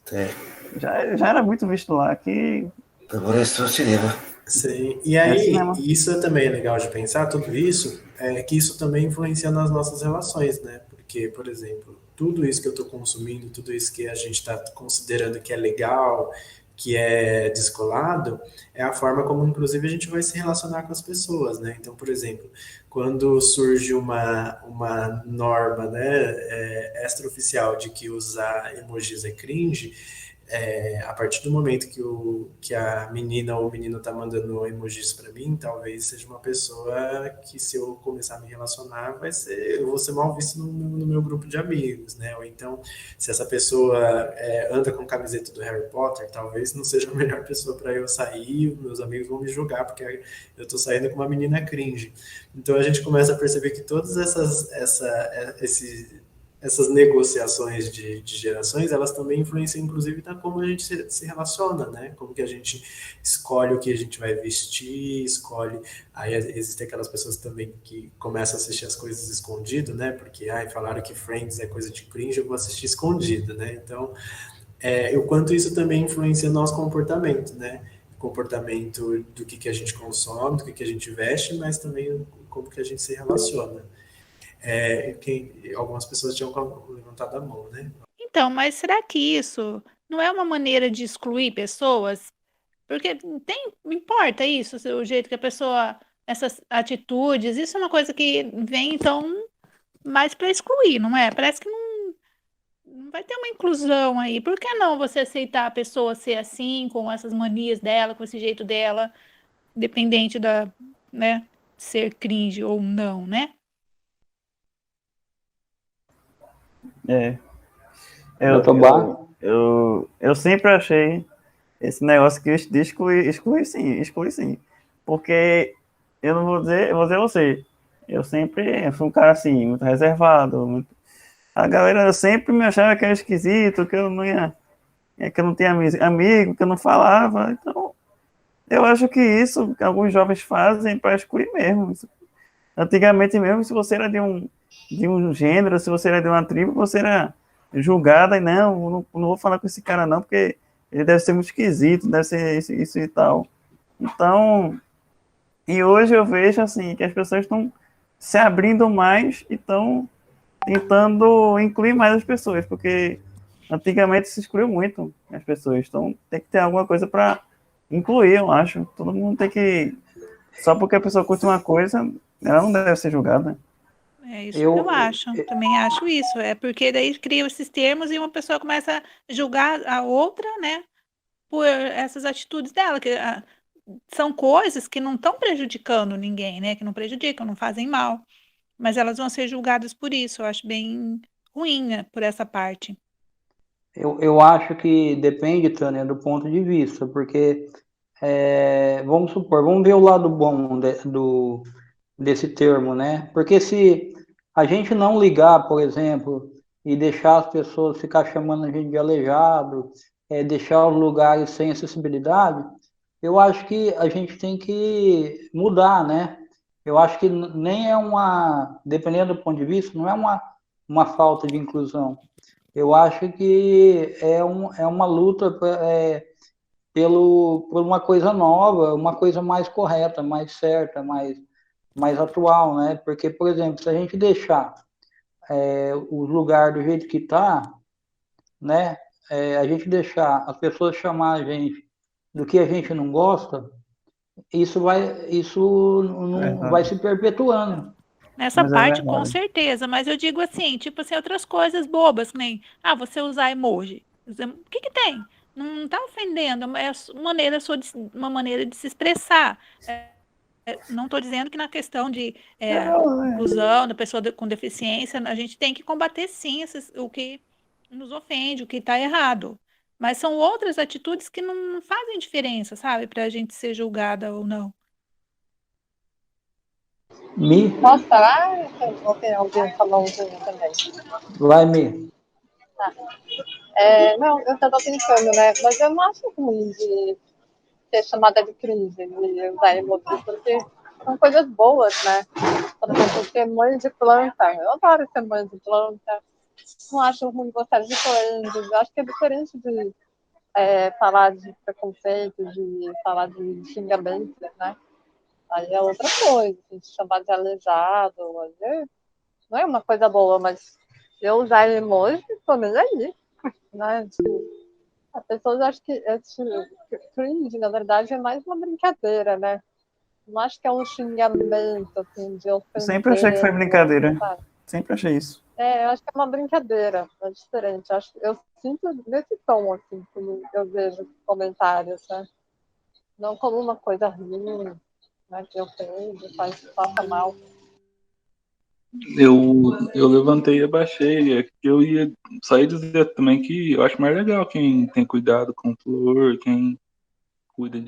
Já era muito visto lá, que... Agora é só cinema. Sim, e aí, isso também é legal de pensar, tudo isso, que isso também influencia nas nossas relações, né? Porque, por exemplo, tudo isso que eu estou consumindo, tudo isso que a gente está considerando que é legal, que é descolado, é a forma como, inclusive, a gente vai se relacionar com as pessoas, né? Então, por exemplo, quando surge uma norma, né, extraoficial de que usar emojis é cringe, a partir do momento que a menina ou o menino tá mandando emojis para mim, talvez seja uma pessoa que, se eu começar a me relacionar, eu vou ser mal visto no meu grupo de amigos, né? Ou então, se essa pessoa anda com camiseta do Harry Potter, talvez não seja a melhor pessoa para eu sair, meus amigos vão me julgar, porque eu tô saindo com uma menina cringe. Então a gente começa a perceber que todas essas negociações de gerações, elas também influenciam, inclusive, na como a gente se relaciona, né? Como que a gente escolhe o que a gente vai vestir, escolhe... Aí existem aquelas pessoas também que começam a assistir as coisas escondido, né? Porque, falaram que Friends é coisa de cringe, eu vou assistir escondido, né? Então, o quanto isso também influencia o nosso comportamento, né? Comportamento do que a gente consome, do que a gente veste, mas também como que a gente se relaciona. Algumas pessoas tinham levantado a mão, né? Então, mas será que isso não é uma maneira de excluir pessoas? Porque importa isso, o jeito que a pessoa, essas atitudes, isso é uma coisa que vem, então, mais para excluir, não é? Parece que não vai ter uma inclusão aí. Por que não você aceitar a pessoa ser assim, com essas manias dela, com esse jeito dela, dependente da, né, ser cringe ou não, né? Eu sempre achei esse negócio que de excluir sim. Porque eu não vou dizer você. Eu sempre fui um cara assim, muito reservado. A galera sempre me achava que era esquisito, que eu não ia. Que eu não tinha amigo, que eu não falava. Então, Eu acho que isso que alguns jovens fazem para excluir mesmo. Antigamente mesmo, se você era de um gênero, se você era de uma tribo, você era julgada e não vou falar com esse cara não, porque ele deve ser muito esquisito, deve ser isso e tal. Então, e hoje eu vejo assim que as pessoas estão se abrindo mais e estão tentando incluir mais as pessoas, porque antigamente se excluiu muito as pessoas. Então tem que ter alguma coisa para incluir, eu acho. Todo mundo tem que. Só porque a pessoa curte uma coisa, ela não deve ser julgada. É isso que eu acho. Também acho isso. É porque daí criam esses termos e uma pessoa começa a julgar a outra, né, por essas atitudes dela, que são coisas que não estão prejudicando ninguém, né, que não prejudicam, não fazem mal, mas elas vão ser julgadas por isso. Eu acho bem ruim, né, por essa parte. Eu acho que depende, Tânia, do ponto de vista, porque vamos supor, vamos ver o lado bom desse termo, né? Porque se a gente não ligar, por exemplo, e deixar as pessoas ficar chamando a gente de aleijado, deixar os lugares sem acessibilidade, eu acho que a gente tem que mudar, né? Eu acho que nem é dependendo do ponto de vista, não é uma falta de inclusão. Eu acho que é uma luta por uma coisa nova, uma coisa mais correta, mais certa, mais atual, né? Porque, por exemplo, se a gente deixar o lugar do jeito que está, né? A gente deixar as pessoas chamar a gente do que a gente não gosta, isso não vai se perpetuando. Nessa Mas é parte, com verdade. certeza, mas eu digo assim, tipo assim, outras coisas bobas, que nem, você usar emoji. O que que tem? Não tá ofendendo, é uma maneira de se expressar. Não estou dizendo que na questão de inclusão da pessoa com deficiência, a gente tem que combater sim o que nos ofende, o que está errado. Mas são outras atitudes que não fazem diferença, sabe, para a gente ser julgada ou não. Posso falar? Ou tem alguém falando também? Vai, Mi. Tá. Não, eu estava pensando, né? Mas eu não acho ruim de ser chamada de crise, de usar emoji, porque são coisas boas, né? Por exemplo, ser mãe de planta. Eu adoro ser mãe de planta. Não acho ruim gostar de coisas. Eu acho que é diferente de falar de preconceito, de falar de xingamento, né? Aí é outra coisa, se chamar de aleijado, não é uma coisa boa, mas eu usar emoji, tô nem aí, né? As pessoas acham que esse cringe, na verdade, é mais uma brincadeira, né? Não acho que é um xingamento, assim, de ofender. Eu sempre achei que foi brincadeira. Sabe? Sempre achei isso. Eu acho que é uma brincadeira, é diferente. Eu sinto nesse tom, assim, quando eu vejo comentários, né? Não como uma coisa ruim, né? Que ofende, passa mal. Eu levantei e abaixei. É que eu ia sair dizer também que eu acho mais legal quem tem cuidado com flor, quem cuida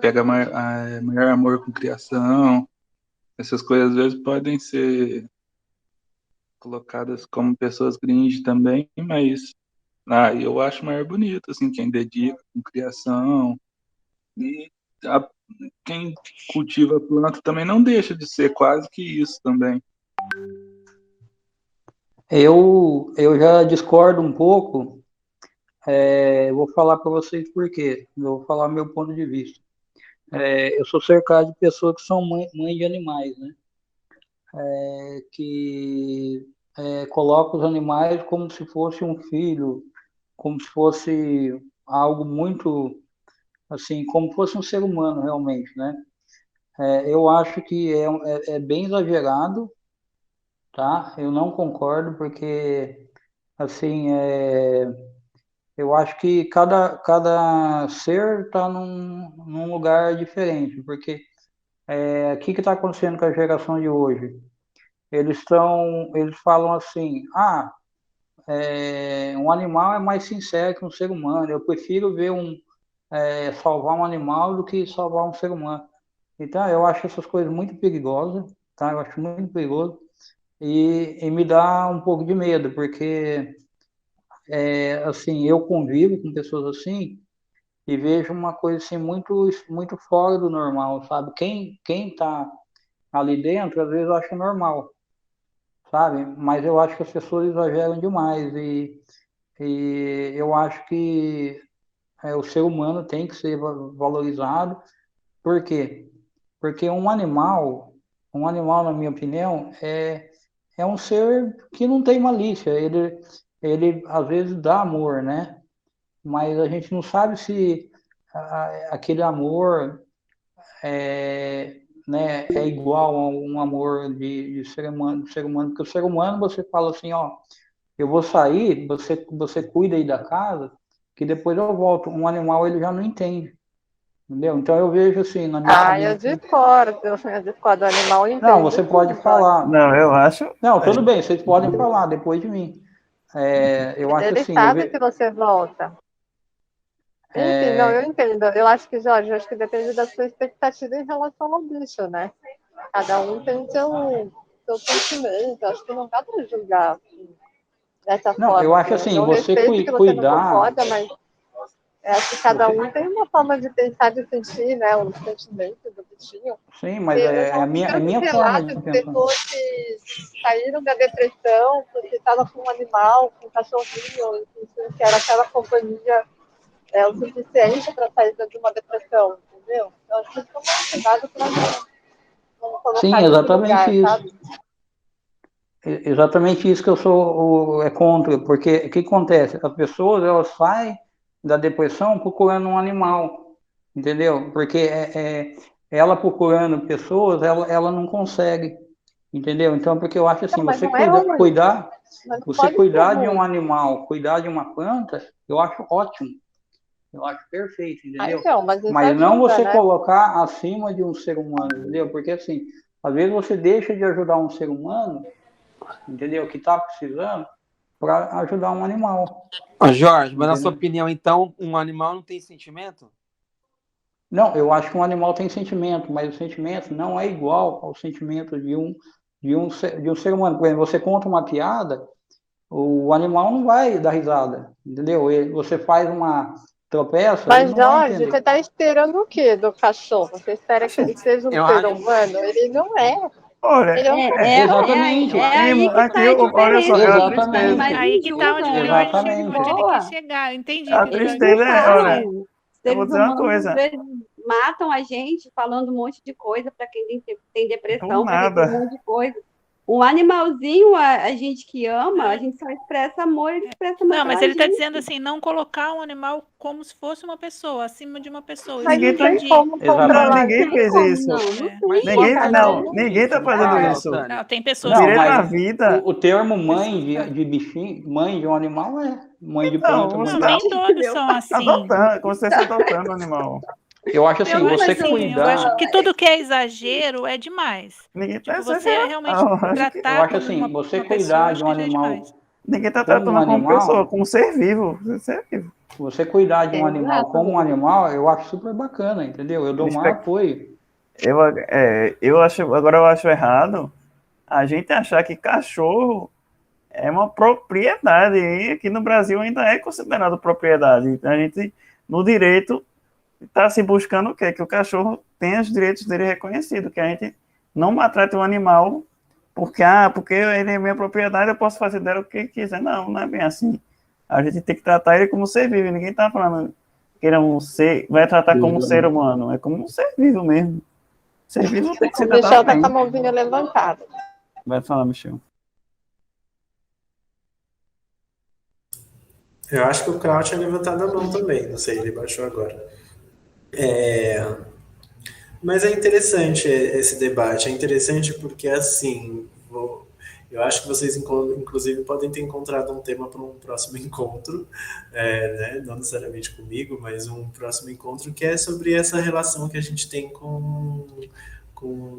pega maior amor com criação. Essas coisas às vezes podem ser colocadas como pessoas cringe também, mas eu acho mais bonito, assim, quem dedica com criação. E a- quem cultiva a planta também não deixa de ser quase que isso também. Eu já discordo um pouco, vou falar para vocês por quê. Eu vou falar meu ponto de vista. Eu sou cercado de pessoas que são mãe de animais, né? Que colocam os animais como se fosse um filho, como se fosse algo muito, assim, como fosse um ser humano realmente, né? Eu acho que é bem exagerado, tá? Eu não concordo, porque, assim, eu acho que cada ser está num lugar diferente, porque o que está acontecendo com a geração de hoje? Eles falam assim, um animal é mais sincero que um ser humano, eu prefiro ver salvar um animal do que salvar um ser humano. Então, eu acho essas coisas muito perigosas, tá? Eu acho muito perigoso e me dá um pouco de medo, porque, assim, eu convivo com pessoas assim e vejo uma coisa assim muito fora do normal, sabe? Quem tá ali dentro, às vezes acha normal, sabe? Mas eu acho que as pessoas exageram demais e eu acho que o ser humano tem que ser valorizado. Por quê? Porque um animal, na minha opinião, é um ser que não tem malícia. Ele às vezes dá amor, né? Mas a gente não sabe se aquele amor é igual a um amor de ser humano, porque o ser humano você fala assim, ó, eu vou sair, você cuida aí da casa, que depois eu volto. Um animal ele já não entende, entendeu? Então eu vejo assim, na minha Ah, eu opinião. discordo, eu discordo, o animal Não, entende você sim, pode Jorge. falar. Não, eu acho. Não, tudo bem, vocês podem falar depois de mim. Eu acho Ele assim, sabe que você volta. Enfim, não, eu entendo. Eu acho que, Jorge, eu acho que depende da sua expectativa em relação ao bicho, né? Cada um tem seu sentimento. Acho que não dá para julgar assim, dessa não, eu forma. acho assim, Eu você respeito que você não cuidar, concorda, mas eu acho que cada um tem uma forma de pensar, de sentir, né? O sentimento do bichinho. sim, mas Eu é já a ouvi minha, é a tantos minha forma relatos de de pensar. pessoas que saíram da depressão porque estava com um animal, com um cachorrinho, que era aquela companhia o suficiente para sair de uma depressão, entendeu? Então, acho que isso é um cuidado para não Sim, colocar nesse exatamente lugar, isso. sabe? Exatamente isso que eu sou contra, porque o que acontece? As pessoas elas saem da depressão procurando um animal, entendeu? Porque ela procurando pessoas, ela não consegue, entendeu? Então, porque eu acho Então, assim, mas não é ruim, mas não você pode ser cuidar de um ruim. animal, cuidar de uma planta, eu acho ótimo, eu acho perfeito, Ah, entendeu? então, mas isso Mas não ajuda, você né? colocar acima de um ser humano, entendeu? Porque assim, às vezes você deixa de ajudar um ser humano, entendeu? Que está precisando para ajudar um animal, Ô, Jorge, mas na sua entendeu? opinião, então, um animal não tem sentimento? Não, eu acho que um animal tem sentimento, mas o sentimento não é igual ao sentimento de um ser humano. Por exemplo, você conta uma piada, o animal não vai dar risada, entendeu? Você faz uma tropeça, ele Mas, não vai Jorge, você entender. está esperando o quê do cachorro? Você espera que Assim, ele seja um Eu ser acho. humano? Ele não é. Ele olha, é um ser Exatamente, humano. Aí que aqui, tá a olha só, diferença. é uma É exatamente, tristeza. mais Aí que tá onde o injusta, Jorge, exatamente. onde ele quis boa. chegar. Eu entendi o A que o Eles Jorge não tristeza quis é, falar. olha, falam. Os eu vou seres dizer uma humanos, às coisa, vezes, matam a gente falando um monte de coisa para quem tem do depressão, para quem tem um nada. monte de coisa. Um animalzinho, a gente que ama, a gente só expressa amor, ele expressa amor Não, mas pela ele está dizendo gente. assim, não colocar um animal como se fosse uma pessoa, acima de uma pessoa. Isso Mas eu não Ninguém não tá, tem entendi. como não, controlar. Exatamente. ninguém Não tem fez como, isso. não. Não É. tem. Mas Uma Ninguém, cada não, um. ninguém tá fazendo Ô, isso. Tânia, Não, tem O pessoas Não, que direito à mas fazem. vida. o termo Pessoas mãe que fazem. de bichinho, mãe de um animal mãe de Então, planta, você mãe Não, de tá nem todos Meu são pai. assim. adotando, como se você estivesse adotando o animal. Eu acho assim, Eu acho você assim, eu acho cuidar, que tudo que é exagero é demais. Ninguém tá Tipo, você exagerando, realmente não. eu tratar acho como assim, você uma pessoa, cuidar de acho um que já é demais. animal Ninguém tá como um tratando como pessoa, animal, como ser vivo. Ser vivo. você cuidar de um animal como um Exatamente. animal, eu acho super bacana, entendeu? Eu dou o maior apoio. Agora eu acho errado a gente achar que cachorro é uma propriedade. E aqui no Brasil ainda é considerado propriedade. Então a gente, no direito, está se buscando o quê? Que o cachorro tenha os direitos dele reconhecidos, que a gente não maltrate o animal porque ele é minha propriedade, eu posso fazer dela o que quiser. Não, não é bem assim. A gente tem que tratar ele como ser vivo. Ninguém está falando que ele é um ser, vai tratar como um ser humano. É como um ser vivo mesmo. Ser vivo tem que O ser Michel tratado tá com a bem. mãozinha levantada. Vai falar, Michel. Eu acho que o Kraut tinha levantado a mão também, não sei, ele baixou agora. Mas é interessante esse debate, é interessante porque, assim, eu acho que vocês, inclusive, podem ter encontrado um tema para um próximo encontro, né? Não necessariamente comigo, mas um próximo encontro que é sobre essa relação que a gente tem com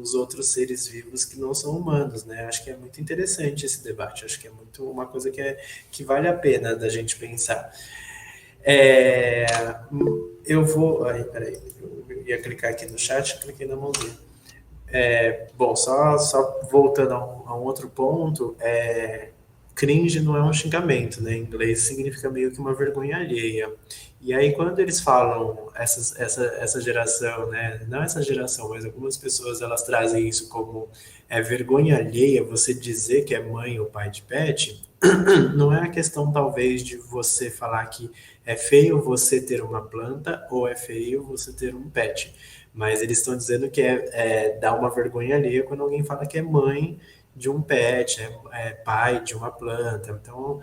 os outros seres vivos que não são humanos, né? Acho que é muito interessante esse debate, acho que é muito uma coisa que vale a pena da gente pensar. Eu vou... peraí, eu ia clicar aqui no chat, cliquei na mãozinha. Bom, só voltando a um outro ponto, cringe não é um xingamento, né? Em inglês significa meio que uma vergonha alheia. E aí, quando eles falam essa geração, né? Não essa geração, mas algumas pessoas elas trazem isso como vergonha alheia, você dizer que é mãe ou pai de pet, não é a questão, talvez, de você falar que é feio você ter uma planta ou é feio você ter um pet. Mas eles estão dizendo que dá uma vergonha alheia quando alguém fala que é mãe de um pet, é pai de uma planta. Então,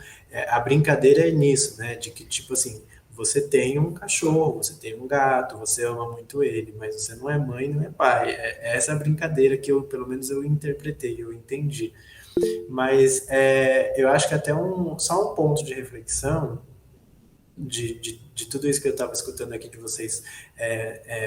a brincadeira é nisso, né? De que, tipo assim, você tem um cachorro, você tem um gato, você ama muito ele, mas você não é mãe, não é pai. É essa a brincadeira que pelo menos eu interpretei, eu entendi. Mas eu acho que até só um ponto de reflexão de tudo isso que eu estava escutando aqui de vocês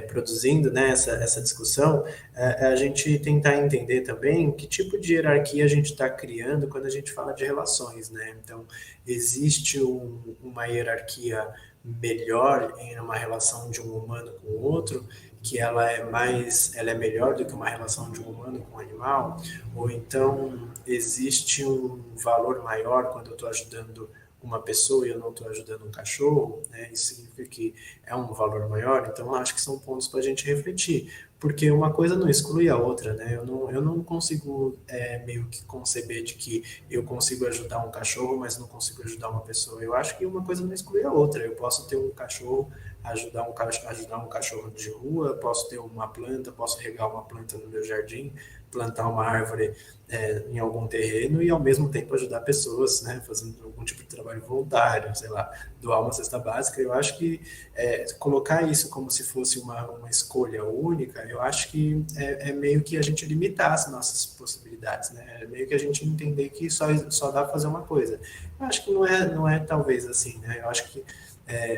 produzindo, né, essa discussão, a gente tentar entender também que tipo de hierarquia a gente está criando quando a gente fala de relações, né? Então, existe uma hierarquia melhor em uma relação de um humano com o outro, que ela é melhor do que uma relação de um humano com um animal, ou então existe um valor maior quando eu estou ajudando uma pessoa e eu não estou ajudando um cachorro, né? Isso significa que é um valor maior. Então, acho que são pontos para a gente refletir, porque uma coisa não exclui a outra, né? Eu não consigo meio que conceber de que eu consigo ajudar um cachorro, mas não consigo ajudar uma pessoa. Eu acho que uma coisa não exclui a outra. Eu posso ter um cachorro, ajudar um cachorro de rua, posso ter uma planta, posso regar uma planta no meu jardim, plantar uma árvore em algum terreno e ao mesmo tempo ajudar pessoas, né, fazendo algum tipo de trabalho voluntário, sei lá, doar uma cesta básica. Eu acho que colocar isso como se fosse uma escolha única, eu acho que meio que a gente limitar as nossas possibilidades, né? É meio que a gente entender que só dá para fazer uma coisa. Eu acho que não é talvez assim, né? Eu acho que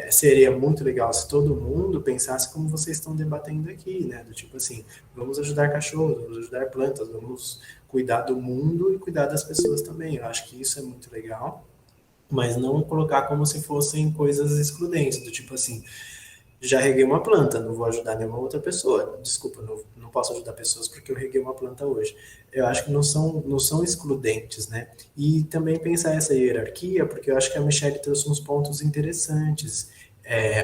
seria muito legal se todo mundo pensasse como vocês estão debatendo aqui, né? Do tipo assim, vamos ajudar cachorros, vamos ajudar plantas, vamos cuidar do mundo e cuidar das pessoas também. Eu acho que isso é muito legal, mas não colocar como se fossem coisas excludentes, do tipo assim, já reguei uma planta, não vou ajudar nenhuma outra pessoa. Desculpa, não posso ajudar pessoas porque eu reguei uma planta hoje. Eu acho que não são excludentes, né? E também pensar essa hierarquia, porque eu acho que a Michelle trouxe uns pontos interessantes.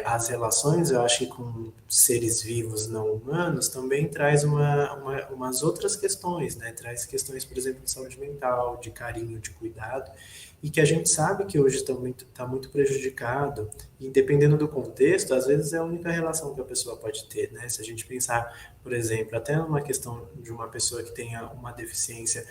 As relações, eu acho que com seres vivos não humanos, também traz umas outras questões, né? Traz questões, por exemplo, de saúde mental, de carinho, de cuidado, e que a gente sabe que hoje está muito prejudicado, e dependendo do contexto, às vezes é a única relação que a pessoa pode ter, né? Se a gente pensar, por exemplo, até numa questão de uma pessoa que tenha uma deficiência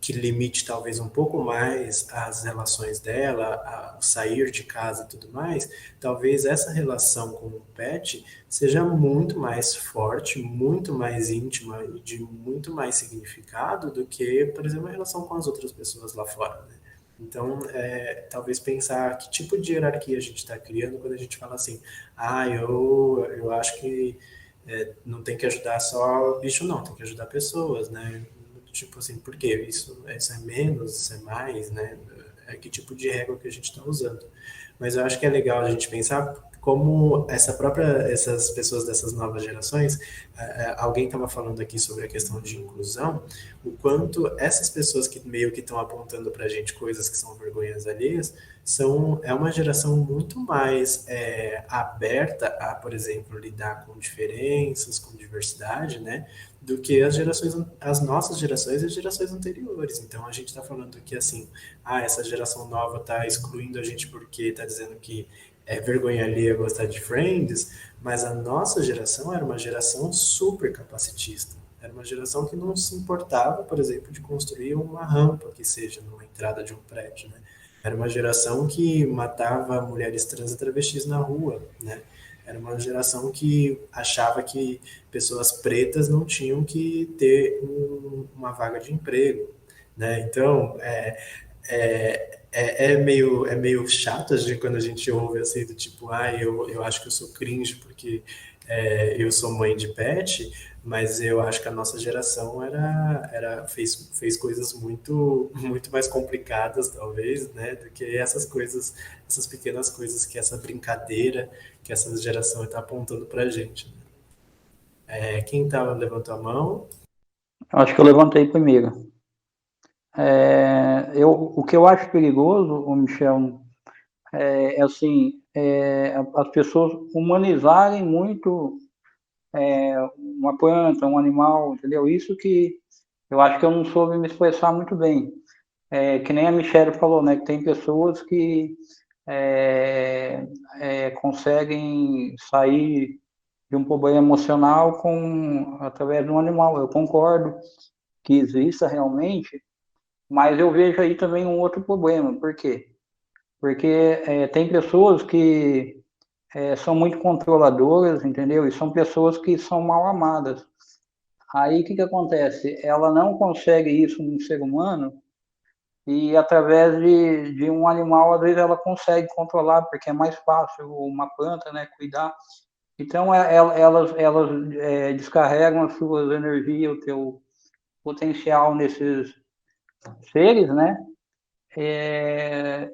que limite talvez um pouco mais as relações dela, a sair de casa e tudo mais, talvez essa relação com o pet seja muito mais forte, muito mais íntima e de muito mais significado do que, por exemplo, a relação com as outras pessoas lá fora, né? Então, talvez pensar que tipo de hierarquia a gente está criando quando a gente fala assim, eu acho que não tem que ajudar só bicho, não, tem que ajudar pessoas, né? Tipo assim, por quê? Isso é menos, isso é mais, né? Que tipo de régua que a gente está usando. Mas eu acho que é legal a gente pensar como essas pessoas dessas novas gerações, alguém estava falando aqui sobre a questão de inclusão, o quanto essas pessoas que meio que estão apontando para a gente coisas que são vergonhas alheias, é uma geração muito mais aberta a, por exemplo, lidar com diferenças, com diversidade, né? Do que as nossas gerações e as gerações anteriores. Então, a gente está falando que, assim, essa geração nova está excluindo a gente porque está dizendo que é vergonha alheia gostar de Friends, mas a nossa geração era uma geração super capacitista. Era uma geração que não se importava, por exemplo, de construir uma rampa que seja numa entrada de um prédio, né? Era uma geração que matava mulheres trans e travestis na rua, né? Era uma geração que achava que pessoas pretas não tinham que ter uma vaga de emprego, né? Então, é meio chato quando a gente ouve assim, do tipo, eu acho que eu sou cringe porque eu sou mãe de pet, mas eu acho que a nossa geração fez coisas muito, muito mais complicadas, talvez, né, do que essas pequenas coisas, que essa brincadeira que essa geração está apontando pra gente, né? Quem levantou a mão? Acho que eu levantei primeiro. O que eu acho perigoso, o Michel, assim, as pessoas humanizarem muito uma planta, um animal, entendeu? Isso que eu acho que eu não soube me expressar muito bem. Que nem a Michelle falou, né? Que tem pessoas que conseguem sair de um problema emocional através de um animal. Eu concordo que exista realmente, mas eu vejo aí também um outro problema. Por quê? Porque tem pessoas que são muito controladoras, entendeu? E são pessoas que são mal amadas. Aí o que acontece? Ela não consegue isso num ser humano e através de um animal, às vezes ela consegue controlar, porque é mais fácil uma planta, né, cuidar. Então elas descarregam as suas energias, o teu potencial nesses seres, né?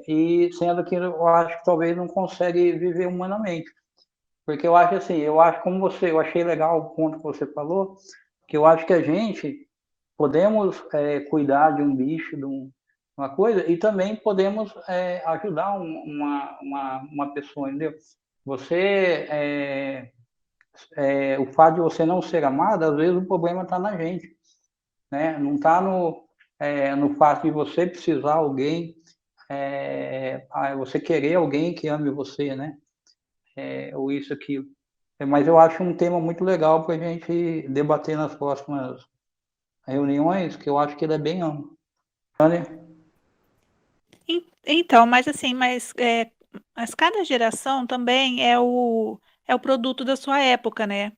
E sendo que eu acho que talvez não consegue viver humanamente. Porque eu acho assim, eu achei legal o ponto que você falou, que eu acho que a gente podemos cuidar de um bicho, de uma coisa, e também podemos ajudar uma pessoa, entendeu? O fato de você não ser amado, às vezes o problema está na gente, né? Não está no fato de você precisar alguém, você querer alguém que ame você, né? Ou isso, aquilo. Mas eu acho um tema muito legal para a gente debater nas próximas reuniões, que eu acho que ele é bem amplo. Então, mas assim, mas cada geração também é o produto da sua época, né?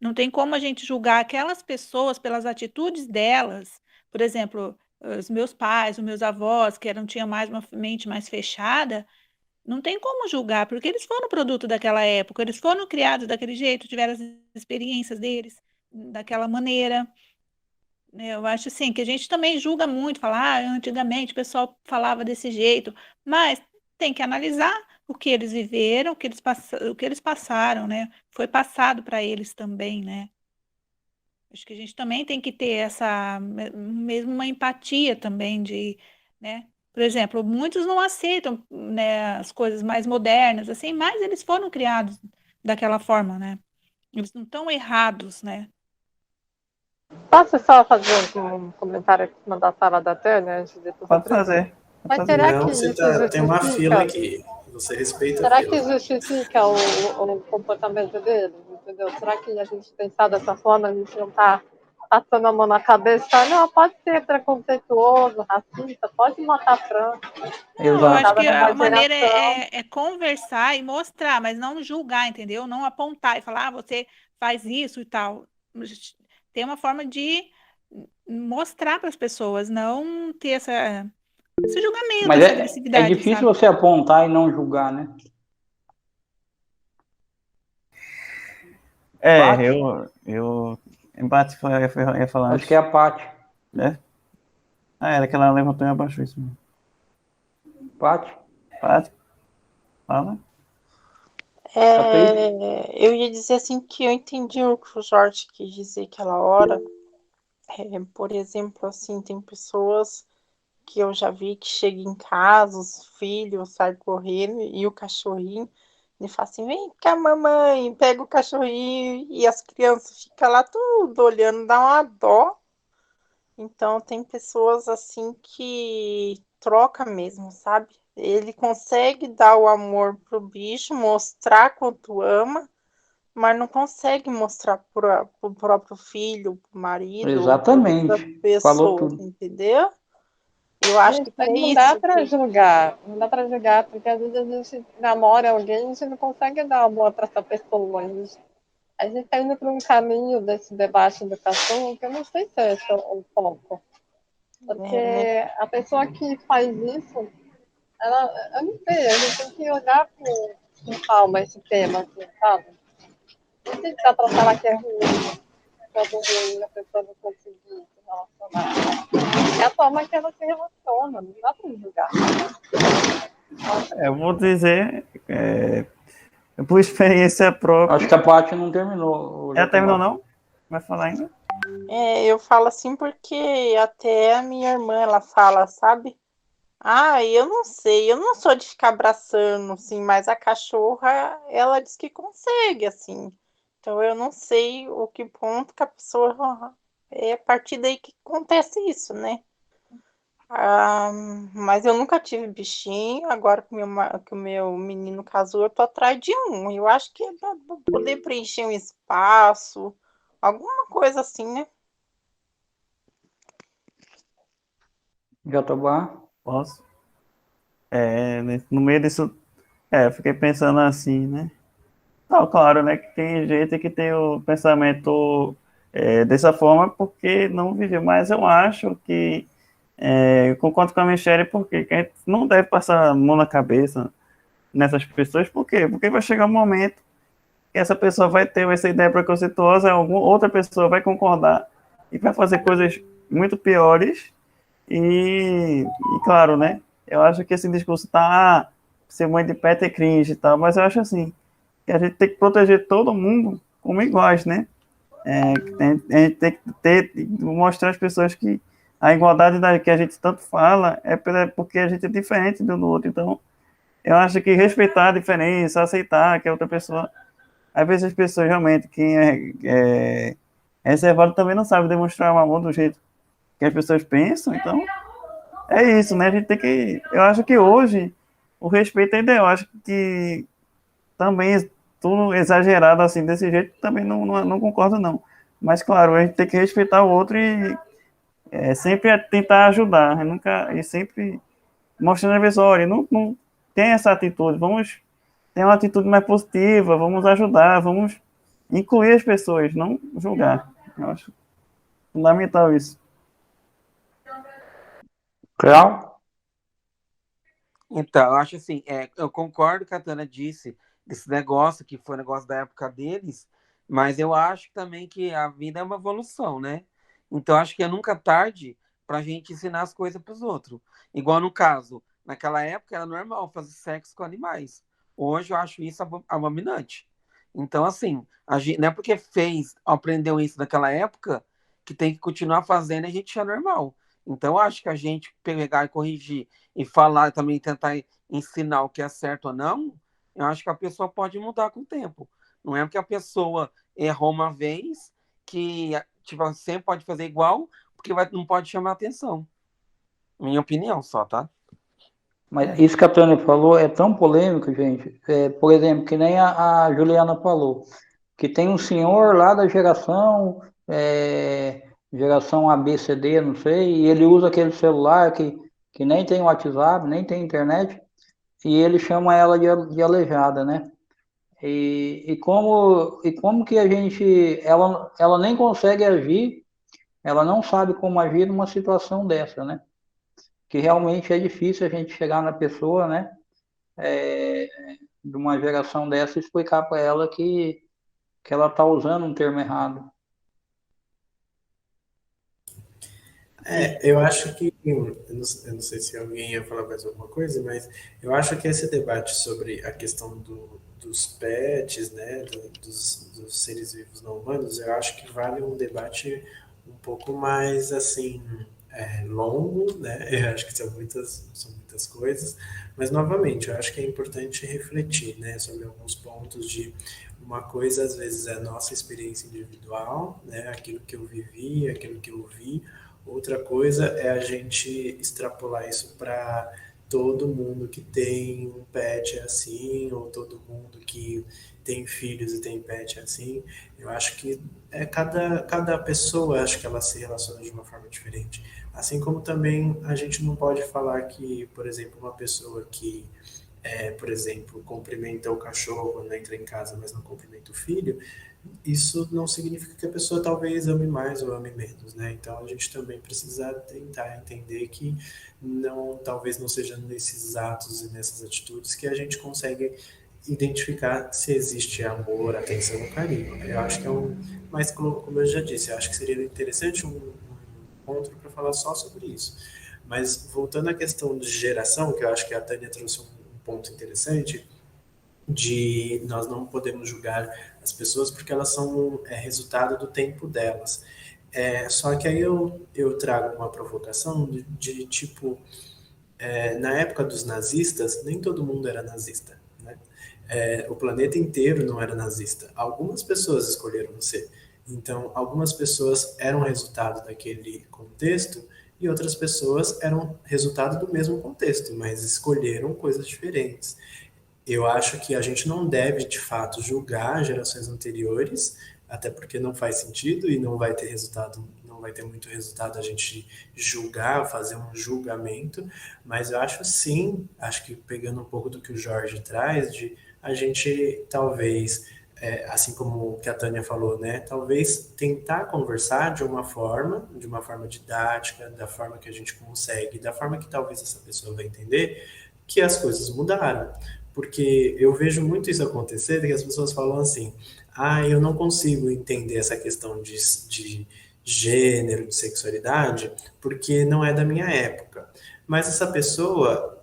Não tem como a gente julgar aquelas pessoas pelas atitudes delas. Por exemplo, os meus pais, os meus avós, tinham mais uma mente mais fechada, não tem como julgar, porque eles foram produto daquela época, eles foram criados daquele jeito, tiveram as experiências deles daquela maneira. Eu acho assim que a gente também julga muito, falar, antigamente o pessoal falava desse jeito, mas tem que analisar o que eles viveram, o que eles passaram, né? Foi passado para eles também, né? Acho que a gente também tem que ter mesmo uma empatia também né? Por exemplo, muitos não aceitam, né, as coisas mais modernas, assim, mas eles foram criados daquela forma, né? Eles não estão errados, né? Posso só fazer um comentário aqui em cima da fala da Tânia, antes de tudo? Pode fazer. Mas será Não, que você isso tem uma fila justifica? aqui. Você respeita a Será fila. que justifica o comportamento deles? Entendeu? Será que a gente pensar dessa forma, a gente não está passando a mão na cabeça? Não, pode ser preconceituoso, racista, pode matar Franco. Eu acho que a maneira geração. é conversar e mostrar, mas não julgar, entendeu? Não apontar e falar, você faz isso e tal. Tem uma forma de mostrar para as pessoas, não ter esse julgamento, Mas essa é agressividade, difícil sabe? você apontar e não julgar, né? Eu embate ia falar Acho antes. que é a Paty. Era que ela levantou e abaixou isso mesmo. Paty? Fala. Eu ia dizer assim que eu entendi o que o Jorge quis dizer aquela hora. Por exemplo, assim, tem pessoas que eu já vi que chegam em casa, os filhos saem correndo e o cachorrinho e fala assim, vem cá, mamãe, pega o cachorrinho e as crianças ficam lá tudo olhando, dá uma dó. Então, tem pessoas assim que troca mesmo, sabe? Ele consegue dar o amor pro bicho, mostrar quanto ama, mas não consegue mostrar pro próprio filho, pro marido, Exatamente. outras pessoas, Falou tudo. entendeu? Eu acho que é não isso. dá para julgar, não dá para julgar, porque às vezes a gente namora alguém e a gente não consegue dar amor para essa pessoa. A gente está indo para um caminho desse debate do cachorro que eu não sei se é esse o foco. Porque a pessoa que faz isso, eu não sei, a gente tem que olhar com calma esse tema, assim, sabe? Não sei se dá para falar que é ruim, a pessoa não conseguir se relacionar. É a forma que ela se relaciona, não dá para julgar. Eu vou dizer, por experiência própria. Acho que a Paty não terminou. Ela terminou, não? Vai falar ainda? Eu falo assim porque até a minha irmã, ela fala, sabe? Eu não sei, eu não sou de ficar abraçando, assim, mas a cachorra, ela diz que consegue, assim. Então eu não sei o que ponto que a pessoa. É a partir daí que acontece isso, né? Ah, mas eu nunca tive bichinho, agora que o meu menino casou, eu tô atrás de um. Eu acho que é pra poder preencher um espaço, alguma coisa assim, né? Jatobá? Posso? No meio disso, eu fiquei pensando assim, né? Não, claro, né? Que tem gente que tem o pensamento dessa forma porque não viveu, mas eu acho que eu concordo com a Michelle porque que a gente não deve passar a mão na cabeça nessas pessoas, por quê? Porque vai chegar um momento que essa pessoa vai ter essa ideia preconceituosa, alguma outra pessoa vai concordar e vai fazer coisas muito piores e claro, né? Eu acho que esse discurso tá ser mãe de pet é cringe e tal, mas eu acho assim que a gente tem que proteger todo mundo como iguais, né? A gente tem que mostrar às pessoas que a igualdade que a gente tanto fala é porque a gente é diferente do outro. Então, eu acho que respeitar a diferença, aceitar que a outra pessoa. Às vezes as pessoas realmente, quem é reservado também não sabe demonstrar o amor do jeito que as pessoas pensam. Então, é isso, né? A gente tem que. Eu acho que hoje o respeito é ideal. Eu acho que também tudo exagerado assim desse jeito também não concordo não, mas claro, a gente tem que respeitar o outro e sempre tentar ajudar, nunca e sempre mostrando a pessoa, olha, não tem essa atitude, vamos ter uma atitude mais positiva, vamos ajudar, vamos incluir as pessoas, não julgar. Eu acho fundamental isso. Cléo? Então, eu acho assim, eu concordo com o que a Tana disse, desse negócio, que foi um negócio da época deles, mas eu acho também que a vida é uma evolução, né? Então, acho que é nunca tarde para a gente ensinar as coisas para os outros. Igual no caso, naquela época era normal fazer sexo com animais. Hoje eu acho isso abominante. Então, assim, a gente, não é porque aprendeu isso naquela época, que tem que continuar fazendo e a gente é normal. Então, eu acho que a gente pegar e corrigir e falar também, tentar ensinar o que é certo ou não, eu acho que a pessoa pode mudar com o tempo. Não é porque a pessoa errou uma vez que tipo, sempre pode fazer igual, porque não pode chamar atenção. Minha opinião só, tá? Mas isso que a Tânia falou é tão polêmico, gente. Por exemplo, que nem a Juliana falou, que tem um senhor lá da geração ABCD, não sei, e ele usa aquele celular que nem tem WhatsApp, nem tem internet, e ele chama ela de aleijada, né? E como que ela nem consegue agir, ela não sabe como agir numa situação dessa, né? Que realmente é difícil a gente chegar na pessoa, né? é, de uma geração dessa e explicar para ela que ela está usando um termo errado. Eu acho que, eu não sei se alguém ia falar mais alguma coisa, mas eu acho que esse debate sobre a questão dos pets, né, dos seres vivos não humanos, eu acho que vale um debate um pouco mais, assim, longo, né, eu acho que são muitas coisas, mas, novamente, eu acho que é importante refletir, né, sobre alguns pontos de uma coisa, às vezes, é a nossa experiência individual, né, aquilo que eu vivi, aquilo que eu vi. Outra coisa é a gente extrapolar isso para todo mundo que tem um pet assim, ou todo mundo que tem filhos e tem pet assim. Eu acho que cada pessoa, acho que ela se relaciona de uma forma diferente. Assim como também a gente não pode falar que, por exemplo, uma pessoa que por exemplo, cumprimenta o cachorro quando entra em casa, mas não cumprimenta o filho, isso não significa que a pessoa talvez ame mais ou ame menos, né? Então a gente também precisa tentar entender que talvez não seja nesses atos e nessas atitudes que a gente consegue identificar se existe amor, atenção ou carinho. Eu acho que mas como eu já disse, eu acho que seria interessante um encontro para falar só sobre isso. Mas voltando à questão de geração, que eu acho que a Tânia trouxe um ponto interessante, de nós não podemos julgar as pessoas porque elas são resultado do tempo delas. Só que aí eu trago uma provocação tipo, na época dos nazistas, nem todo mundo era nazista, né? O planeta inteiro não era nazista. Algumas pessoas escolheram ser. Então, algumas pessoas eram resultado daquele contexto e outras pessoas eram resultado do mesmo contexto, mas escolheram coisas diferentes. Eu acho que a gente não deve, de fato, julgar gerações anteriores, até porque não faz sentido e não vai ter resultado, não vai ter muito resultado a gente julgar, fazer um julgamento, mas eu acho sim, acho que pegando um pouco do que o Jorge traz, de a gente talvez, assim como o que a Tânia falou, né, talvez tentar conversar de uma forma didática, da forma que a gente consegue, da forma que talvez essa pessoa vai entender, que as coisas mudaram. Porque eu vejo muito isso acontecer, que as pessoas falam assim, eu não consigo entender essa questão de gênero, de sexualidade, porque não é da minha época. Mas essa pessoa,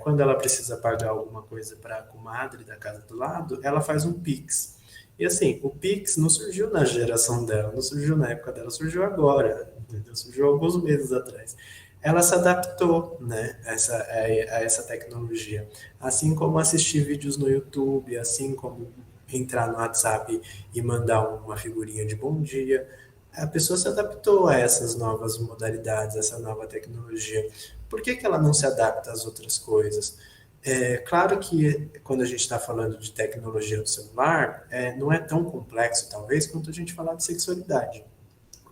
quando ela precisa pagar alguma coisa para a comadre da casa do lado, ela faz um Pix. E assim, o Pix não surgiu na geração dela, não surgiu na época dela, surgiu agora, entendeu? Surgiu alguns meses atrás. Ela se adaptou, né, a essa tecnologia. Assim como assistir vídeos no YouTube, assim como entrar no WhatsApp e mandar uma figurinha de bom dia, a pessoa se adaptou a essas novas modalidades, a essa nova tecnologia. Por que ela não se adapta às outras coisas? Claro que quando a gente está falando de tecnologia do celular, não é tão complexo, talvez, quanto a gente falar de sexualidade.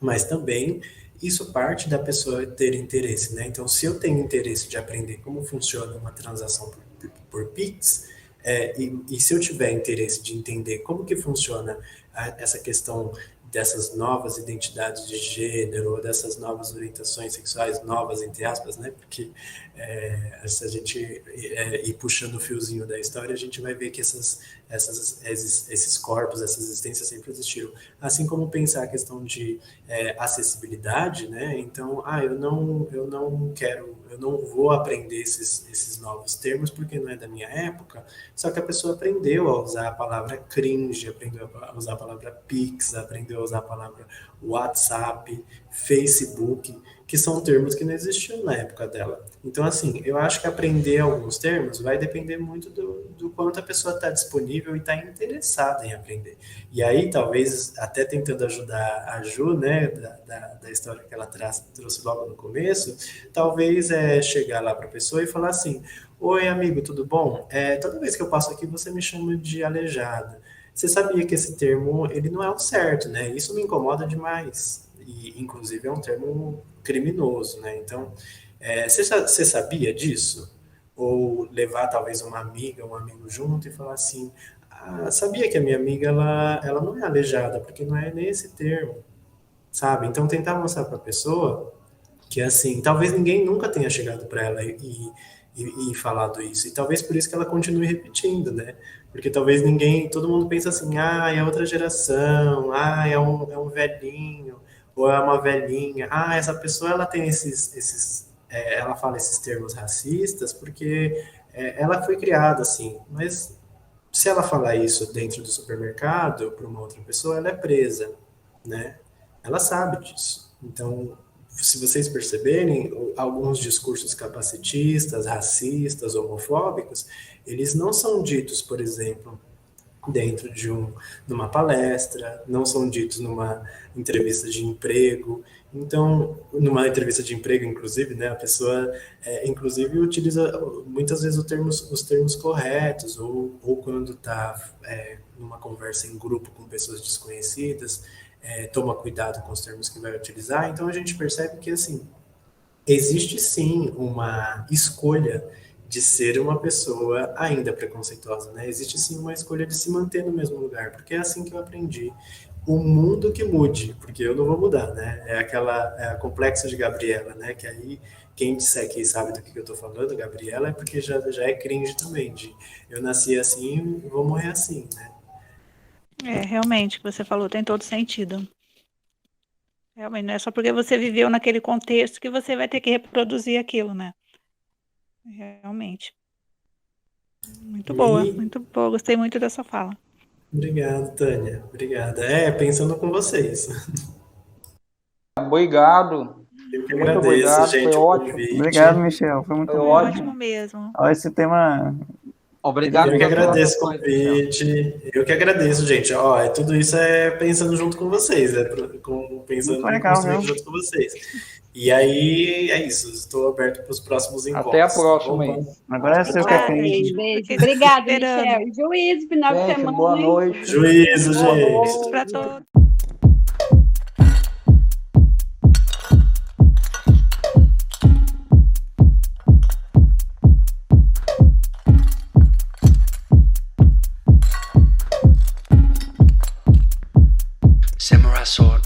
Mas também isso parte da pessoa ter interesse, né? Então, se eu tenho interesse de aprender como funciona uma transação por Pix, e se eu tiver interesse de entender como que funciona essa questão dessas novas identidades de gênero, dessas novas orientações sexuais, novas entre aspas, né? Porque se a gente ir puxando o fiozinho da história, a gente vai ver que esses corpos, essas existências sempre existiram. Assim como pensar a questão de acessibilidade, né? Então, eu não vou aprender esses novos termos porque não é da minha época, só que a pessoa aprendeu a usar a palavra cringe, aprendeu a usar a palavra Pix, aprendeu a usar a palavra WhatsApp, Facebook, que são termos que não existiam na época dela. Então, assim, eu acho que aprender alguns termos vai depender muito do quanto a pessoa está disponível e está interessada em aprender. E aí, talvez, até tentando ajudar a Ju, né, da história que ela trouxe logo no começo, talvez chegar lá para a pessoa e falar assim, oi, amigo, tudo bom? Toda vez que eu passo aqui, você me chama de aleijada. Você sabia que esse termo, ele não é o certo, né? Isso me incomoda demais. E, inclusive, é um termo criminoso, né? Então, você sabia disso? Ou levar, talvez, uma amiga, um amigo junto e falar assim, sabia que a minha amiga, ela não é aleijada, porque não é nesse termo, sabe? Então, tentar mostrar para a pessoa que, assim, talvez ninguém nunca tenha chegado para ela e falado isso. E talvez por isso que ela continue repetindo, né? Porque talvez todo mundo pensa assim, é outra geração, é um velhinho, ou é uma velhinha. Essa pessoa, ela tem ela fala esses termos racistas porque ela foi criada assim. Mas se ela falar isso dentro do supermercado para uma outra pessoa, ela é presa, né? Ela sabe disso. Então, se vocês perceberem, alguns discursos capacitistas, racistas, homofóbicos, eles não são ditos, por exemplo, dentro de numa palestra, não são ditos numa entrevista de emprego. Então, numa entrevista de emprego, inclusive, né, a pessoa, inclusive, utiliza muitas vezes os termos corretos, ou quando está numa conversa em grupo com pessoas desconhecidas, toma cuidado com os termos que vai utilizar. Então, a gente percebe que, assim, existe sim uma escolha de ser uma pessoa ainda preconceituosa, né? Existe sim uma escolha de se manter no mesmo lugar, porque é assim que eu aprendi. O mundo que mude, porque eu não vou mudar, né? É complexo de Gabriela, né? Que aí, quem disser que sabe do que eu tô falando, Gabriela, é porque já é cringe também, de eu nasci assim e vou morrer assim, né? Realmente, o que você falou tem todo sentido. Realmente, não é só porque você viveu naquele contexto que você vai ter que reproduzir aquilo, né? Realmente. Muito boa, gostei muito dessa fala. Obrigado, Tânia. Obrigada. Pensando com vocês. obrigado. Eu que Muito agradeço, obrigado, gente, foi o ótimo. convite. Obrigado, Michel. Foi muito Foi bom. ótimo. mesmo. Ó, esse tema. Obrigado Eu que pela agradeço o sua participação. convite. Eu que agradeço, gente. Ó, tudo isso é pensando junto com vocês, pensando Muito em legal, construir viu? junto com vocês. E aí é isso. Estou aberto para os próximos encontros. Até a próxima aí. Agora é seu, Ah, Kevin. beijo. Obrigada, Michel. Juízo, final de Gente, semana. boa hein? noite. Juízo, gente. Para todos. Samurai sword.